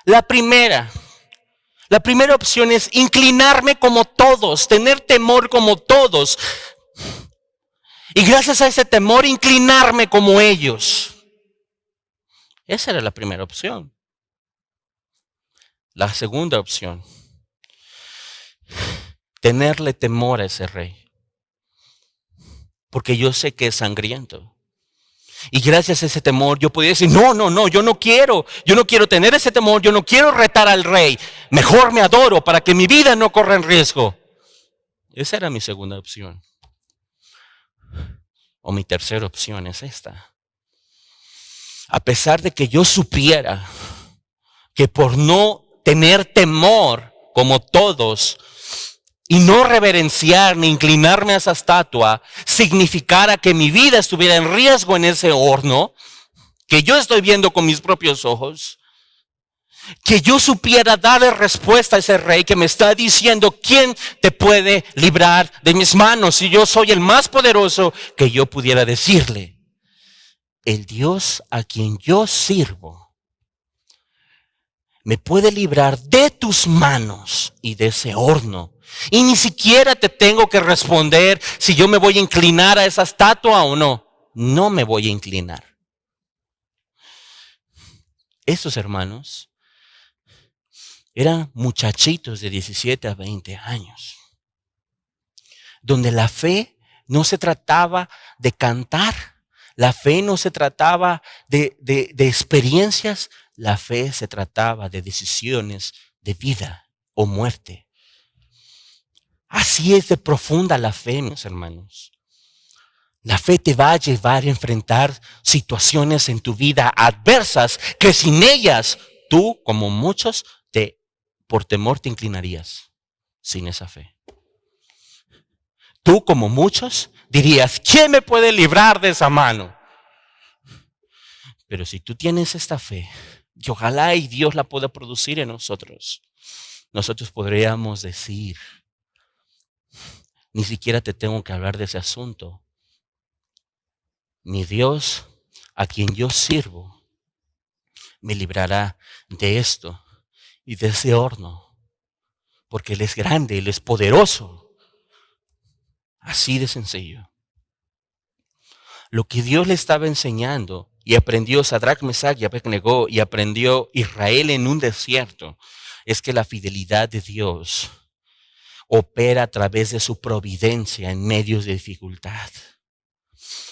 [SPEAKER 1] La primera opción es inclinarme como todos, tener temor como todos. Y gracias a ese temor, inclinarme como ellos. Esa era la primera opción. La segunda opción, tenerle temor a ese rey. Porque yo sé que es sangriento. Y gracias a ese temor yo podía decir: no, yo no quiero tener ese temor, yo no quiero retar al rey. Mejor me adoro para que mi vida no corra en riesgo. Esa era mi segunda opción. O mi tercera opción es esta. A pesar de que yo supiera que por no tener temor como todos y no reverenciar ni inclinarme a esa estatua significara que mi vida estuviera en riesgo en ese horno que yo estoy viendo con mis propios ojos, que yo supiera darle respuesta a ese rey que me está diciendo, ¿quién te puede librar de mis manos? Si yo soy el más poderoso, que yo pudiera decirle, el Dios a quien yo sirvo me puede librar de tus manos y de ese horno. Y ni siquiera te tengo que responder si yo me voy a inclinar a esa estatua o no. No me voy a inclinar. Estos hermanos eran muchachitos de 17 a 20 años, donde la fe no se trataba de cantar, la fe no se trataba de experiencias, la fe se trataba de decisiones de vida o muerte. Así es de profunda la fe, mis hermanos. La fe te va a llevar a enfrentar situaciones en tu vida adversas que sin ellas tú, como muchos, por temor te inclinarías sin esa fe. Tú, como muchos, dirías, ¿quién me puede librar de esa mano? Pero si tú tienes esta fe, y ojalá y Dios la pueda producir en nosotros, nosotros podríamos decir, ni siquiera te tengo que hablar de ese asunto. Mi Dios, a quien yo sirvo, me librará de esto y de ese horno, porque Él es grande, Él es poderoso. Así de sencillo. Lo que Dios le estaba enseñando y aprendió Sadrach, Mesach y Abed-Nego y aprendió Israel en un desierto es que la fidelidad de Dios opera a través de su providencia en medios de dificultad.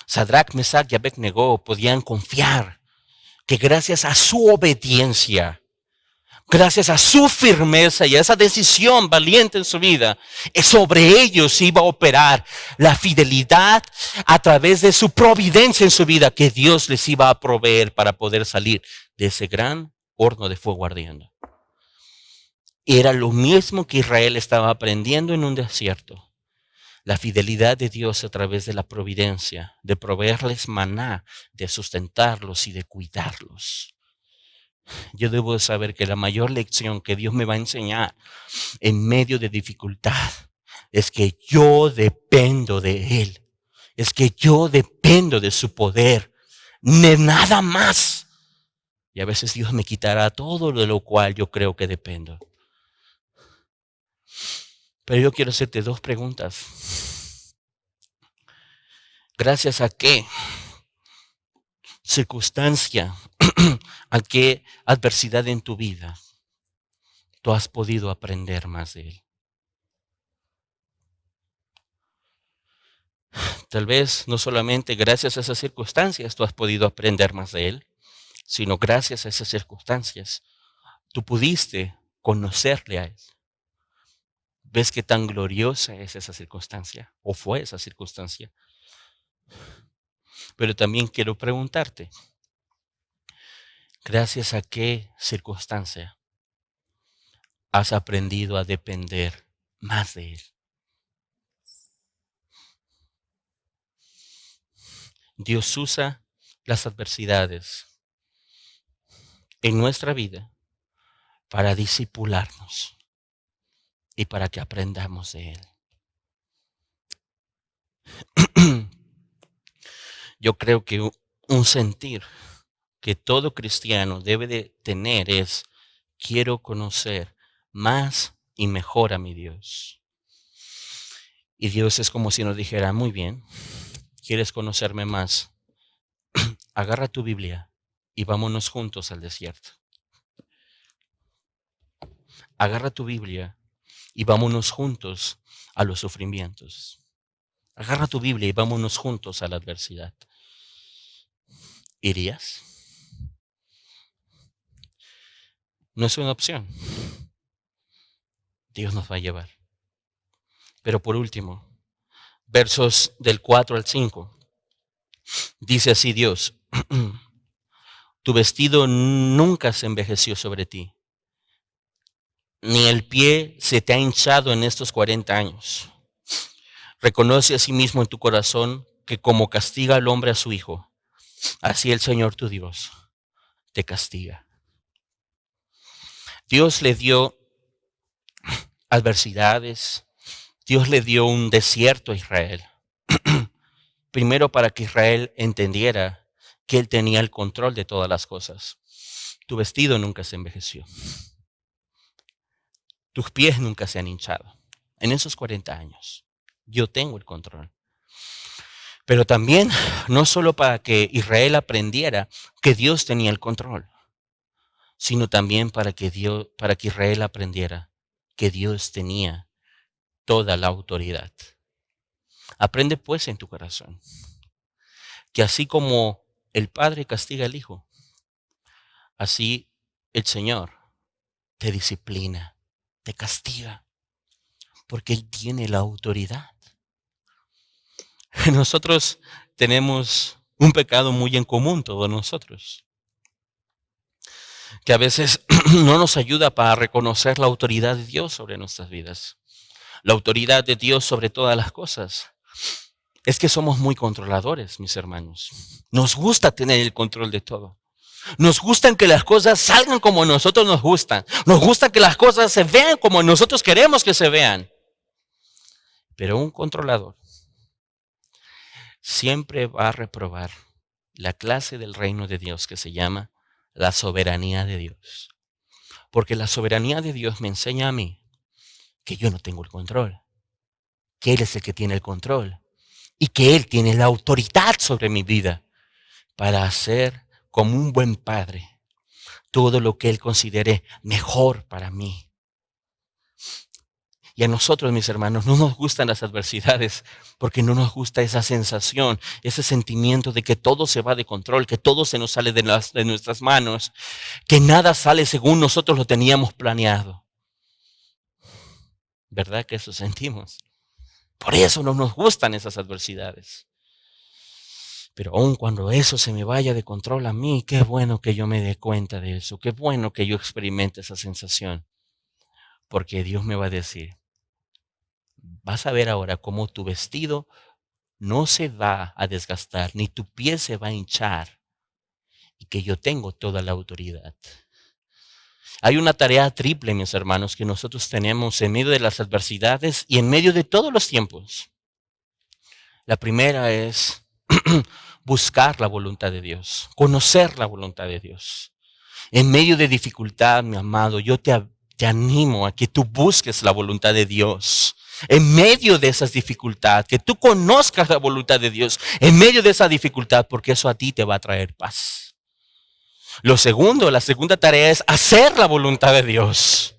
[SPEAKER 1] Sadrach, Mesach y Abed-Nego podían confiar que gracias a su obediencia, gracias a su firmeza y a esa decisión valiente en su vida, sobre ellos iba a operar la fidelidad a través de su providencia en su vida, que Dios les iba a proveer para poder salir de ese gran horno de fuego ardiendo. Era lo mismo que Israel estaba aprendiendo en un desierto. La fidelidad de Dios a través de la providencia, de proveerles maná, de sustentarlos y de cuidarlos. Yo debo saber que la mayor lección que Dios me va a enseñar en medio de dificultad es que yo dependo de Él. Es que yo dependo de su poder, de nada más. Y a veces Dios me quitará todo de lo cual yo creo que dependo. Pero yo quiero hacerte dos preguntas. ¿Gracias a qué circunstancia, a qué adversidad en tu vida tú has podido aprender más de Él? Tal vez no solamente gracias a esas circunstancias tú has podido aprender más de Él, sino gracias a esas circunstancias tú pudiste conocerle a Él. ¿Ves qué tan gloriosa es esa circunstancia? ¿O fue esa circunstancia? Pero también quiero preguntarte, ¿gracias a qué circunstancia has aprendido a depender más de Él? Dios usa las adversidades en nuestra vida para discipularnos y para que aprendamos de Él. Yo creo que un sentir que todo cristiano debe de tener es: quiero conocer más y mejor a mi Dios. Y Dios es como si nos dijera: muy bien, ¿quieres conocerme más? Agarra tu Biblia y vámonos juntos al desierto. Agarra tu Biblia y vámonos juntos a los sufrimientos. Agarra tu Biblia y vámonos juntos a la adversidad. ¿Irías? No es una opción. Dios nos va a llevar. Pero por último, versos del 4 al 5. Dice así Dios: tu vestido nunca se envejeció sobre ti, ni el pie se te ha hinchado en estos 40 años. Reconoce a sí mismo en tu corazón que como castiga al hombre a su hijo, así el Señor tu Dios te castiga. Dios le dio adversidades. Dios le dio un desierto a Israel. Primero para que Israel entendiera que Él tenía el control de todas las cosas. Tu vestido nunca se envejeció. Tus pies nunca se han hinchado. En esos 40 años, yo tengo el control. Pero también, no solo para que Israel aprendiera que Dios tenía el control, sino también para que Israel aprendiera que Dios tenía toda la autoridad. Aprende pues en tu corazón que así como el Padre castiga al Hijo, así el Señor te disciplina, te castiga, porque Él tiene la autoridad. Nosotros tenemos un pecado muy en común, todos nosotros, que a veces no nos ayuda para reconocer la autoridad de Dios sobre nuestras vidas. La autoridad de Dios sobre todas las cosas. Es que somos muy controladores, mis hermanos. Nos gusta tener el control de todo. Nos gustan que las cosas salgan como a nosotros nos gustan. Nos gusta que las cosas se vean como nosotros queremos que se vean. Pero un controlador siempre va a reprobar la clase del reino de Dios que se llama la soberanía de Dios. Porque la soberanía de Dios me enseña a mí que yo no tengo el control, que Él es el que tiene el control y que Él tiene la autoridad sobre mi vida para hacer como un buen padre todo lo que Él considere mejor para mí. Y a nosotros, mis hermanos, no nos gustan las adversidades porque no nos gusta esa sensación, ese sentimiento de que todo se va de control, que todo se nos sale de nuestras manos, que nada sale según nosotros lo teníamos planeado. ¿Verdad que eso sentimos? Por eso no nos gustan esas adversidades. Pero aun cuando eso se me vaya de control a mí, qué bueno que yo me dé cuenta de eso, qué bueno que yo experimente esa sensación. Porque Dios me va a decir, vas a ver ahora cómo tu vestido no se va a desgastar, ni tu piel se va a hinchar, y que yo tengo toda la autoridad. Hay una tarea triple, mis hermanos, que nosotros tenemos en medio de las adversidades y en medio de todos los tiempos. La primera es buscar la voluntad de Dios, conocer la voluntad de Dios. En medio de dificultad, mi amado, yo te animo a que tú busques la voluntad de Dios. En medio de esas dificultades, que tú conozcas la voluntad de Dios, en medio de esa dificultad, porque eso a ti te va a traer paz. La segunda tarea es hacer la voluntad de Dios.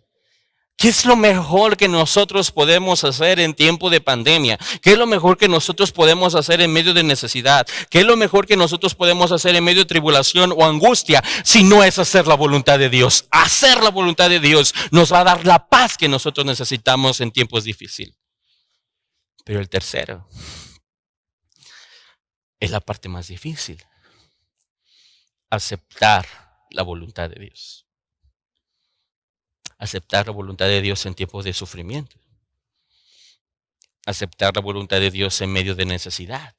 [SPEAKER 1] ¿Qué es lo mejor que nosotros podemos hacer en tiempo de pandemia? ¿Qué es lo mejor que nosotros podemos hacer en medio de necesidad? ¿Qué es lo mejor que nosotros podemos hacer en medio de tribulación o angustia? Si no es hacer la voluntad de Dios. Hacer la voluntad de Dios nos va a dar la paz que nosotros necesitamos en tiempos difíciles. Pero el tercero es la parte más difícil. Aceptar la voluntad de Dios. Aceptar la voluntad de Dios en tiempos de sufrimiento. Aceptar la voluntad de Dios en medio de necesidad.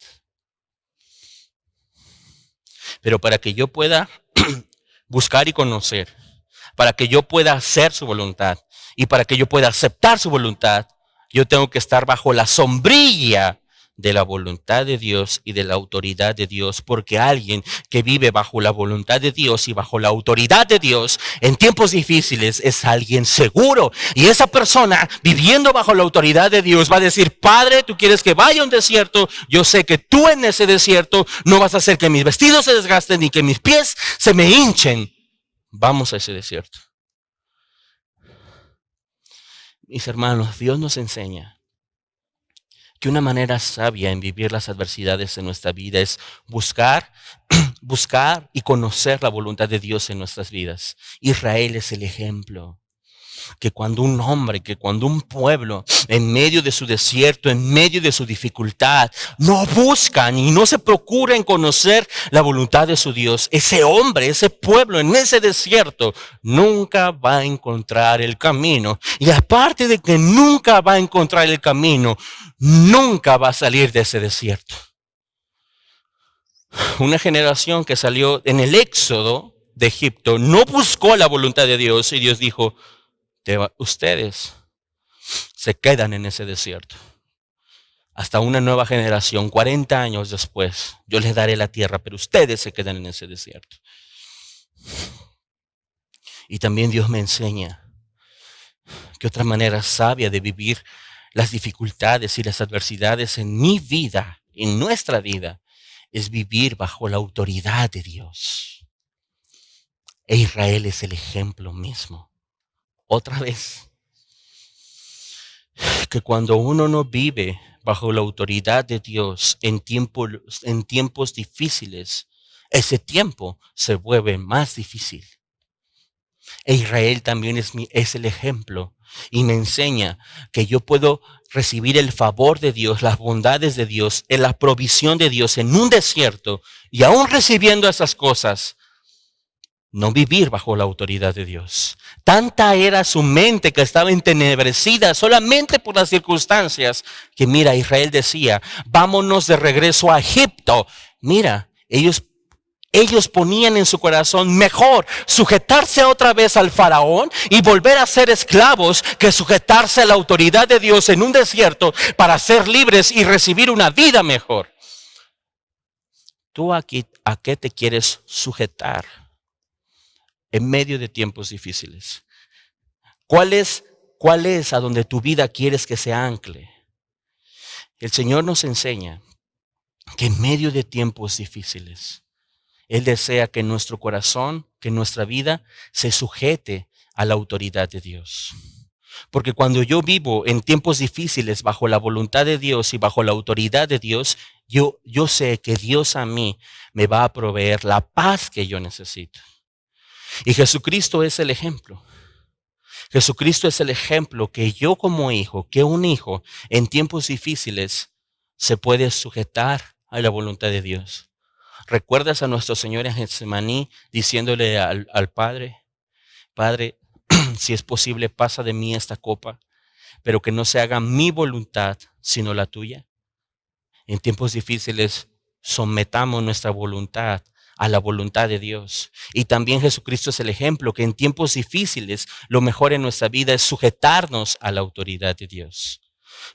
[SPEAKER 1] Pero para que yo pueda buscar y conocer, para que yo pueda hacer su voluntad y para que yo pueda aceptar su voluntad, yo tengo que estar bajo la sombrilla de la voluntad de Dios y de la autoridad de Dios, porque alguien que vive bajo la voluntad de Dios y bajo la autoridad de Dios en tiempos difíciles es alguien seguro. Y esa persona viviendo bajo la autoridad de Dios va a decir, Padre, tú quieres que vaya a un desierto, yo sé que tú en ese desierto no vas a hacer que mis vestidos se desgasten ni que mis pies se me hinchen. Vamos a ese desierto. Mis hermanos, Dios nos enseña que una manera sabia en vivir las adversidades en nuestra vida es buscar y conocer la voluntad de Dios en nuestras vidas. Israel es el ejemplo. Que cuando un hombre, que cuando un pueblo, en medio de su desierto, en medio de su dificultad, no buscan y no se procuran conocer la voluntad de su Dios, ese hombre, ese pueblo en ese desierto, nunca va a encontrar el camino. Y aparte de que nunca va a encontrar el camino, nunca va a salir de ese desierto. Una generación que salió en el Éxodo de Egipto, no buscó la voluntad de Dios y Dios dijo, ustedes se quedan en ese desierto. Hasta una nueva generación, 40 años después, yo les daré la tierra, pero ustedes se quedan en ese desierto. Y también Dios me enseña que otra manera sabia de vivir las dificultades y las adversidades en mi vida, en nuestra vida, es vivir bajo la autoridad de Dios. E Israel es el ejemplo mismo. Otra vez, que cuando uno no vive bajo la autoridad de Dios en tiempos difíciles, ese tiempo se vuelve más difícil. E Israel también es el ejemplo y me enseña que yo puedo recibir el favor de Dios, las bondades de Dios, la provisión de Dios en un desierto y aún recibiendo esas cosas, no vivir bajo la autoridad de Dios. Tanta era su mente que estaba entenebrecida solamente por las circunstancias que mira, Israel decía, vámonos de regreso a Egipto. Mira, ellos ponían en su corazón mejor sujetarse otra vez al faraón y volver a ser esclavos que sujetarse a la autoridad de Dios en un desierto para ser libres y recibir una vida mejor. ¿Tú aquí a qué te quieres sujetar en medio de tiempos difíciles? ¿Cuál es a donde tu vida quieres que se ancle? El Señor nos enseña que en medio de tiempos difíciles, Él desea que nuestro corazón, que nuestra vida se sujete a la autoridad de Dios. Porque cuando yo vivo en tiempos difíciles bajo la voluntad de Dios y bajo la autoridad de Dios, yo sé que Dios a mí me va a proveer la paz que yo necesito. Y Jesucristo es el ejemplo. Jesucristo es el ejemplo que yo como hijo, que un hijo en tiempos difíciles se puede sujetar a la voluntad de Dios. ¿Recuerdas a nuestro Señor en Getsemaní diciéndole al Padre, Padre, si es posible, pasa de mí esta copa, pero que no se haga mi voluntad, sino la tuya? En tiempos difíciles, sometamos nuestra voluntad a la voluntad de Dios. Y también Jesucristo es el ejemplo que en tiempos difíciles lo mejor en nuestra vida es sujetarnos a la autoridad de Dios.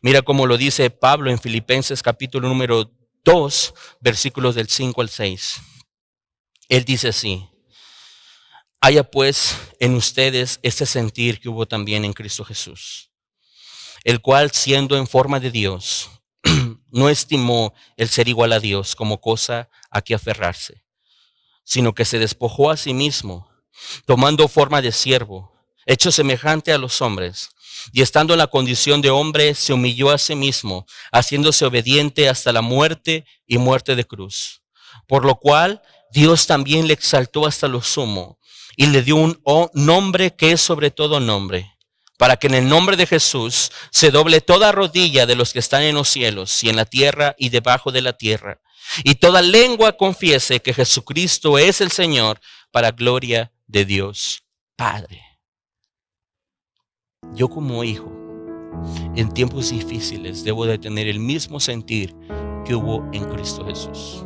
[SPEAKER 1] Mira cómo lo dice Pablo en Filipenses capítulo número 2, versículos del 5 al 6. Él dice así: haya pues en ustedes este sentir que hubo también en Cristo Jesús, el cual siendo en forma de Dios, no estimó el ser igual a Dios como cosa a que aferrarse, sino que se despojó a sí mismo, tomando forma de siervo, hecho semejante a los hombres, y estando en la condición de hombre, se humilló a sí mismo, haciéndose obediente hasta la muerte y muerte de cruz. Por lo cual Dios también le exaltó hasta lo sumo, y le dio un nombre que es sobre todo nombre, para que en el nombre de Jesús se doble toda rodilla de los que están en los cielos y en la tierra y debajo de la tierra, y toda lengua confiese que Jesucristo es el Señor, para gloria de Dios Padre. Yo como hijo, en tiempos difíciles debo de tener el mismo sentir que hubo en Cristo Jesús.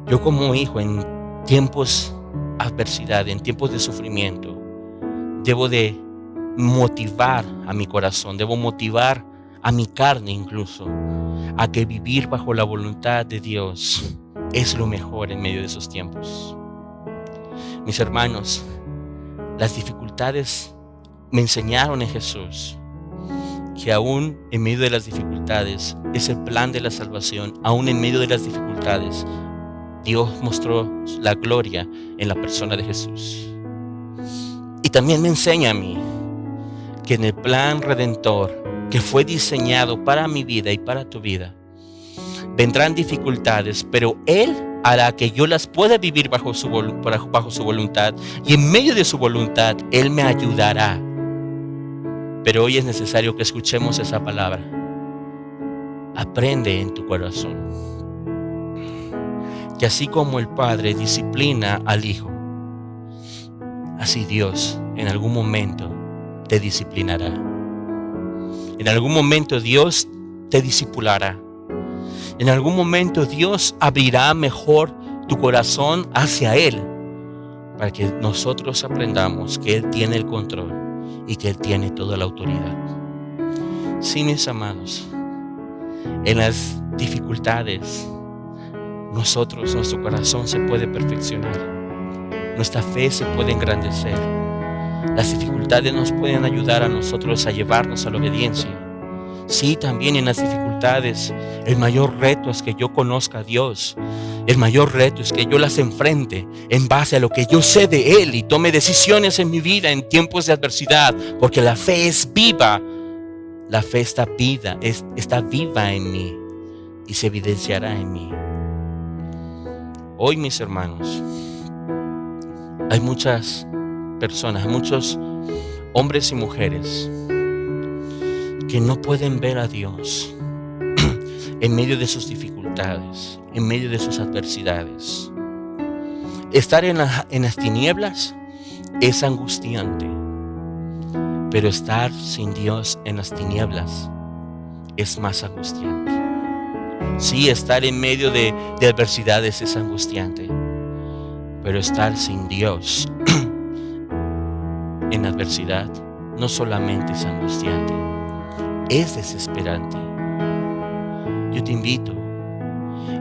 [SPEAKER 1] Yo como hijo, en tiempos de adversidad, en tiempos de sufrimiento, debo de motivar a mi corazón, debo motivar a mi carne incluso, a que vivir bajo la voluntad de Dios es lo mejor en medio de esos tiempos. Mis hermanos, las dificultades me enseñaron en Jesús que aún en medio de las dificultades es el plan de la salvación. Aún en medio de las dificultades, Dios mostró la gloria en la persona de Jesús. Y también me enseña a mí que en el plan redentor que fue diseñado para mi vida y para tu vida, vendrán dificultades, pero Él hará que yo las pueda vivir bajo su voluntad, y en medio de su voluntad Él me ayudará. Pero hoy es necesario que escuchemos esa palabra. Aprende en tu corazón que así como el Padre disciplina al Hijo, así Dios en algún momento te disciplinará. En algún momento Dios te discipulará. En algún momento Dios abrirá mejor tu corazón hacia Él, para que nosotros aprendamos que Él tiene el control y que Él tiene toda la autoridad. Sí, mis amados, en las dificultades, nuestro corazón se puede perfeccionar, nuestra fe se puede engrandecer. Las dificultades nos pueden ayudar a nosotros a llevarnos a la obediencia. Sí, también en las dificultades, el mayor reto es que yo conozca a Dios. El mayor reto es que yo las enfrente en base a lo que yo sé de Él y tome decisiones en mi vida en tiempos de adversidad, porque la fe es viva. La fe está viva en mí y se evidenciará en mí. Hoy, mis hermanos, hay muchas personas, muchos hombres y mujeres que no pueden ver a Dios en medio de sus dificultades, en medio de sus adversidades. Estar en las tinieblas es angustiante, pero estar sin Dios en las tinieblas es más angustiante. Sí, estar en medio de adversidades es angustiante, pero estar sin Dios en adversidad no solamente es angustiante, es desesperante. Yo te invito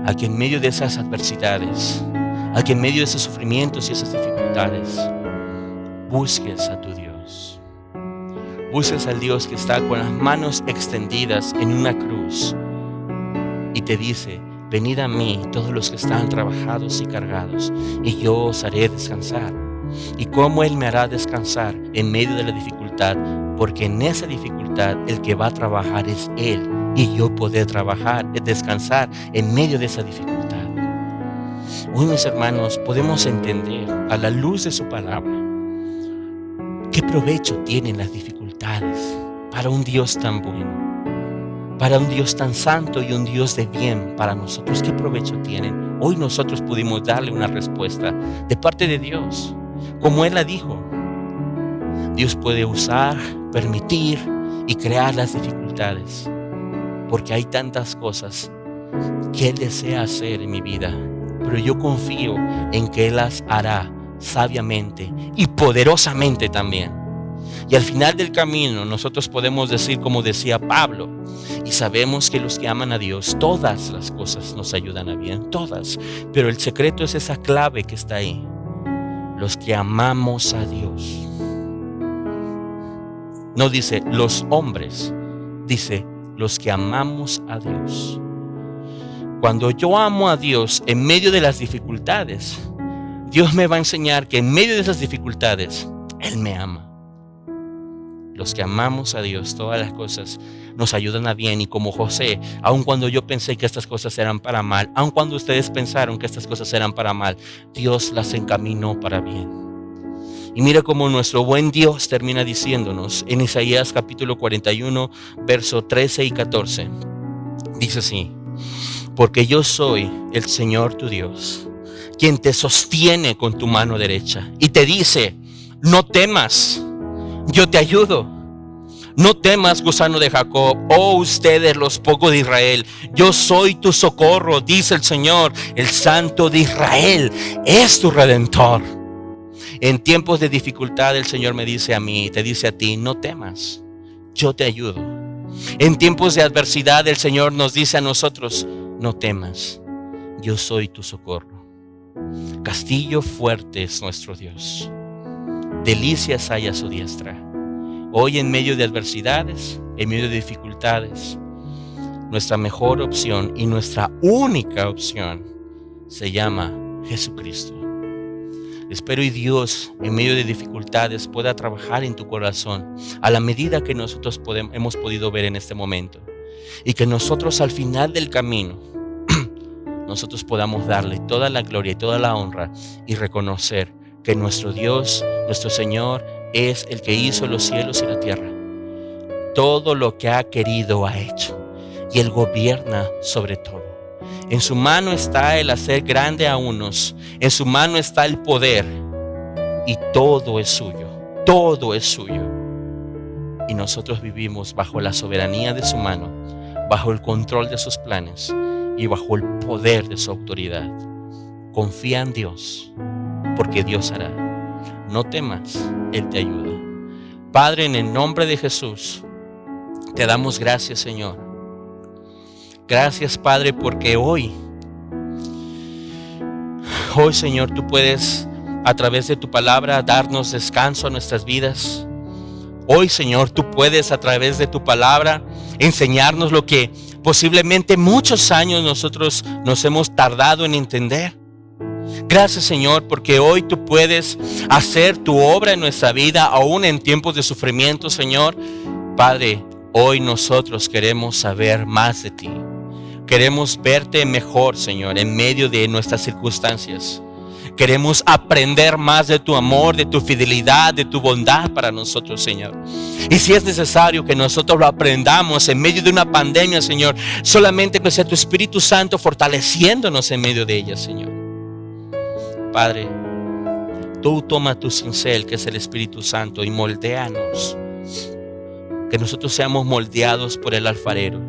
[SPEAKER 1] a que en medio de esas adversidades, a que en medio de esos sufrimientos y esas dificultades, busques a tu Dios. Busques al Dios que está con las manos extendidas en una cruz y te dice: venid a mí todos los que están trabajados y cargados, y yo os haré descansar. ¿Y cómo Él me hará descansar? En medio de la dificultad, porque en esa dificultad el que va a trabajar es Él, y yo poder descansar en medio de esa dificultad. Hoy, mis hermanos, podemos entender a la luz de su palabra qué provecho tienen las dificultades para un Dios tan bueno, para un Dios tan santo y un Dios de bien para nosotros. ¿Qué provecho tienen? Hoy nosotros pudimos darle una respuesta de parte de Dios, como Él la dijo. Dios puede usar, permitir y crear las dificultades, porque hay tantas cosas que Él desea hacer en mi vida, pero yo confío en que Él las hará sabiamente y poderosamente también. Y al final del camino nosotros podemos decir, como decía Pablo, y sabemos que los que aman a Dios, todas las cosas nos ayudan a bien, todas. Pero el secreto es esa clave que está ahí: los que amamos a Dios. No dice los hombres, dice los que amamos a Dios. Cuando yo amo a Dios en medio de las dificultades, Dios me va a enseñar que en medio de esas dificultades Él me ama. Los que amamos a Dios, todas las cosas nos ayudan a bien. Y como José, aun cuando yo pensé que estas cosas eran para mal, aun cuando ustedes pensaron que estas cosas eran para mal, Dios las encaminó para bien. Y mira cómo nuestro buen Dios termina diciéndonos en Isaías capítulo 41, verso 13 y 14. Dice así: porque yo soy el Señor tu Dios, quien te sostiene con tu mano derecha y te dice: no temas, yo te ayudo. No temas, gusano de Jacob, oh ustedes los pocos de Israel, yo soy tu socorro, dice el Señor, el Santo de Israel, es tu Redentor. En tiempos de dificultad el Señor me dice a mí, te dice a ti: no temas, yo te ayudo. En tiempos de adversidad el Señor nos dice a nosotros: no temas, yo soy tu socorro. Castillo fuerte es nuestro Dios, delicias hay a su diestra. Hoy, en medio de adversidades, en medio de dificultades, nuestra mejor opción y nuestra única opción se llama Jesucristo. Espero y Dios, en medio de dificultades, pueda trabajar en tu corazón a la medida que nosotros hemos podido ver en este momento, y que nosotros al final del camino nosotros podamos darle toda la gloria y toda la honra y reconocer que nuestro Dios, nuestro Señor, es el que hizo los cielos y la tierra. Todo lo que ha querido ha hecho, y Él gobierna sobre todo. En su mano está el hacer grande a unos, en su mano está el poder, y todo es suyo, todo es suyo. Y nosotros vivimos bajo la soberanía de su mano, bajo el control de sus planes y bajo el poder de su autoridad. Confía en Dios, porque Dios hará. no temas, Él te ayuda. Padre, en el nombre de Jesús, te damos gracias, Señor. Gracias, Padre, porque hoy, Señor, tú puedes, a través de tu palabra, darnos descanso a nuestras vidas. Hoy, Señor, tú puedes, a través de tu palabra, enseñarnos lo que posiblemente muchos años nosotros nos hemos tardado en entender. Gracias, Señor, porque hoy tú puedes hacer tu obra en nuestra vida, aún en tiempos de sufrimiento, Señor. Padre, hoy nosotros queremos saber más de ti. Queremos verte mejor, Señor, en medio de nuestras circunstancias. Queremos aprender más de tu amor, de tu fidelidad, de tu bondad para nosotros, Señor. Y si es necesario que nosotros lo aprendamos en medio de una pandemia, Señor, solamente que sea tu Espíritu Santo fortaleciéndonos en medio de ella, Señor. Padre, tú toma tu cincel, que es el Espíritu Santo, y moldéanos. Que nosotros seamos moldeados por el alfarero.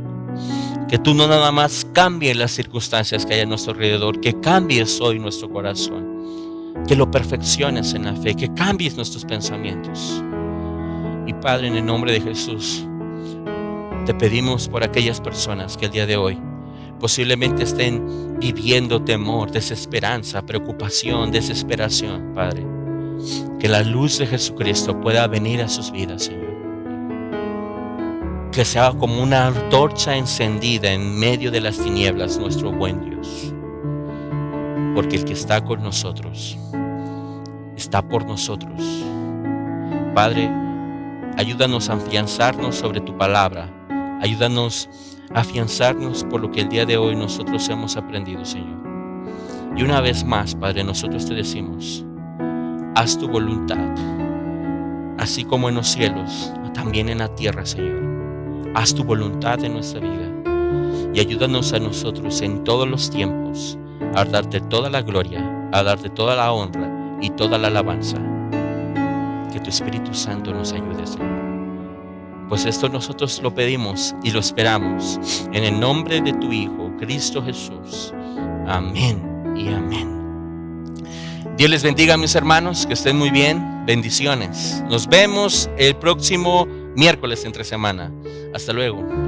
[SPEAKER 1] Que tú no nada más cambies las circunstancias que hay a nuestro alrededor, que cambies hoy nuestro corazón, que lo perfecciones en la fe, que cambies nuestros pensamientos. Y Padre, en el nombre de Jesús, te pedimos por aquellas personas que el día de hoy posiblemente estén viviendo temor, desesperanza, preocupación, desesperación, Padre. Que la luz de Jesucristo pueda venir a sus vidas, Señor. Que sea como una antorcha encendida en medio de las tinieblas, nuestro buen Dios. Porque el que está con nosotros, está por nosotros. Padre, ayúdanos a afianzarnos sobre tu palabra. Ayúdanos a afianzarnos por lo que el día de hoy nosotros hemos aprendido, Señor. Y una vez más, Padre, nosotros te decimos, haz tu voluntad, así como en los cielos, también en la tierra, Señor. Haz tu voluntad en nuestra vida y ayúdanos a nosotros en todos los tiempos a darte toda la gloria, a darte toda la honra y toda la alabanza. Que tu Espíritu Santo nos ayude, Señor. Pues esto nosotros lo pedimos y lo esperamos en el nombre de tu Hijo, Cristo Jesús. Amén y amén. Dios les bendiga, mis hermanos, que estén muy bien. Bendiciones. Nos vemos el próximo miércoles entre semana. Hasta luego.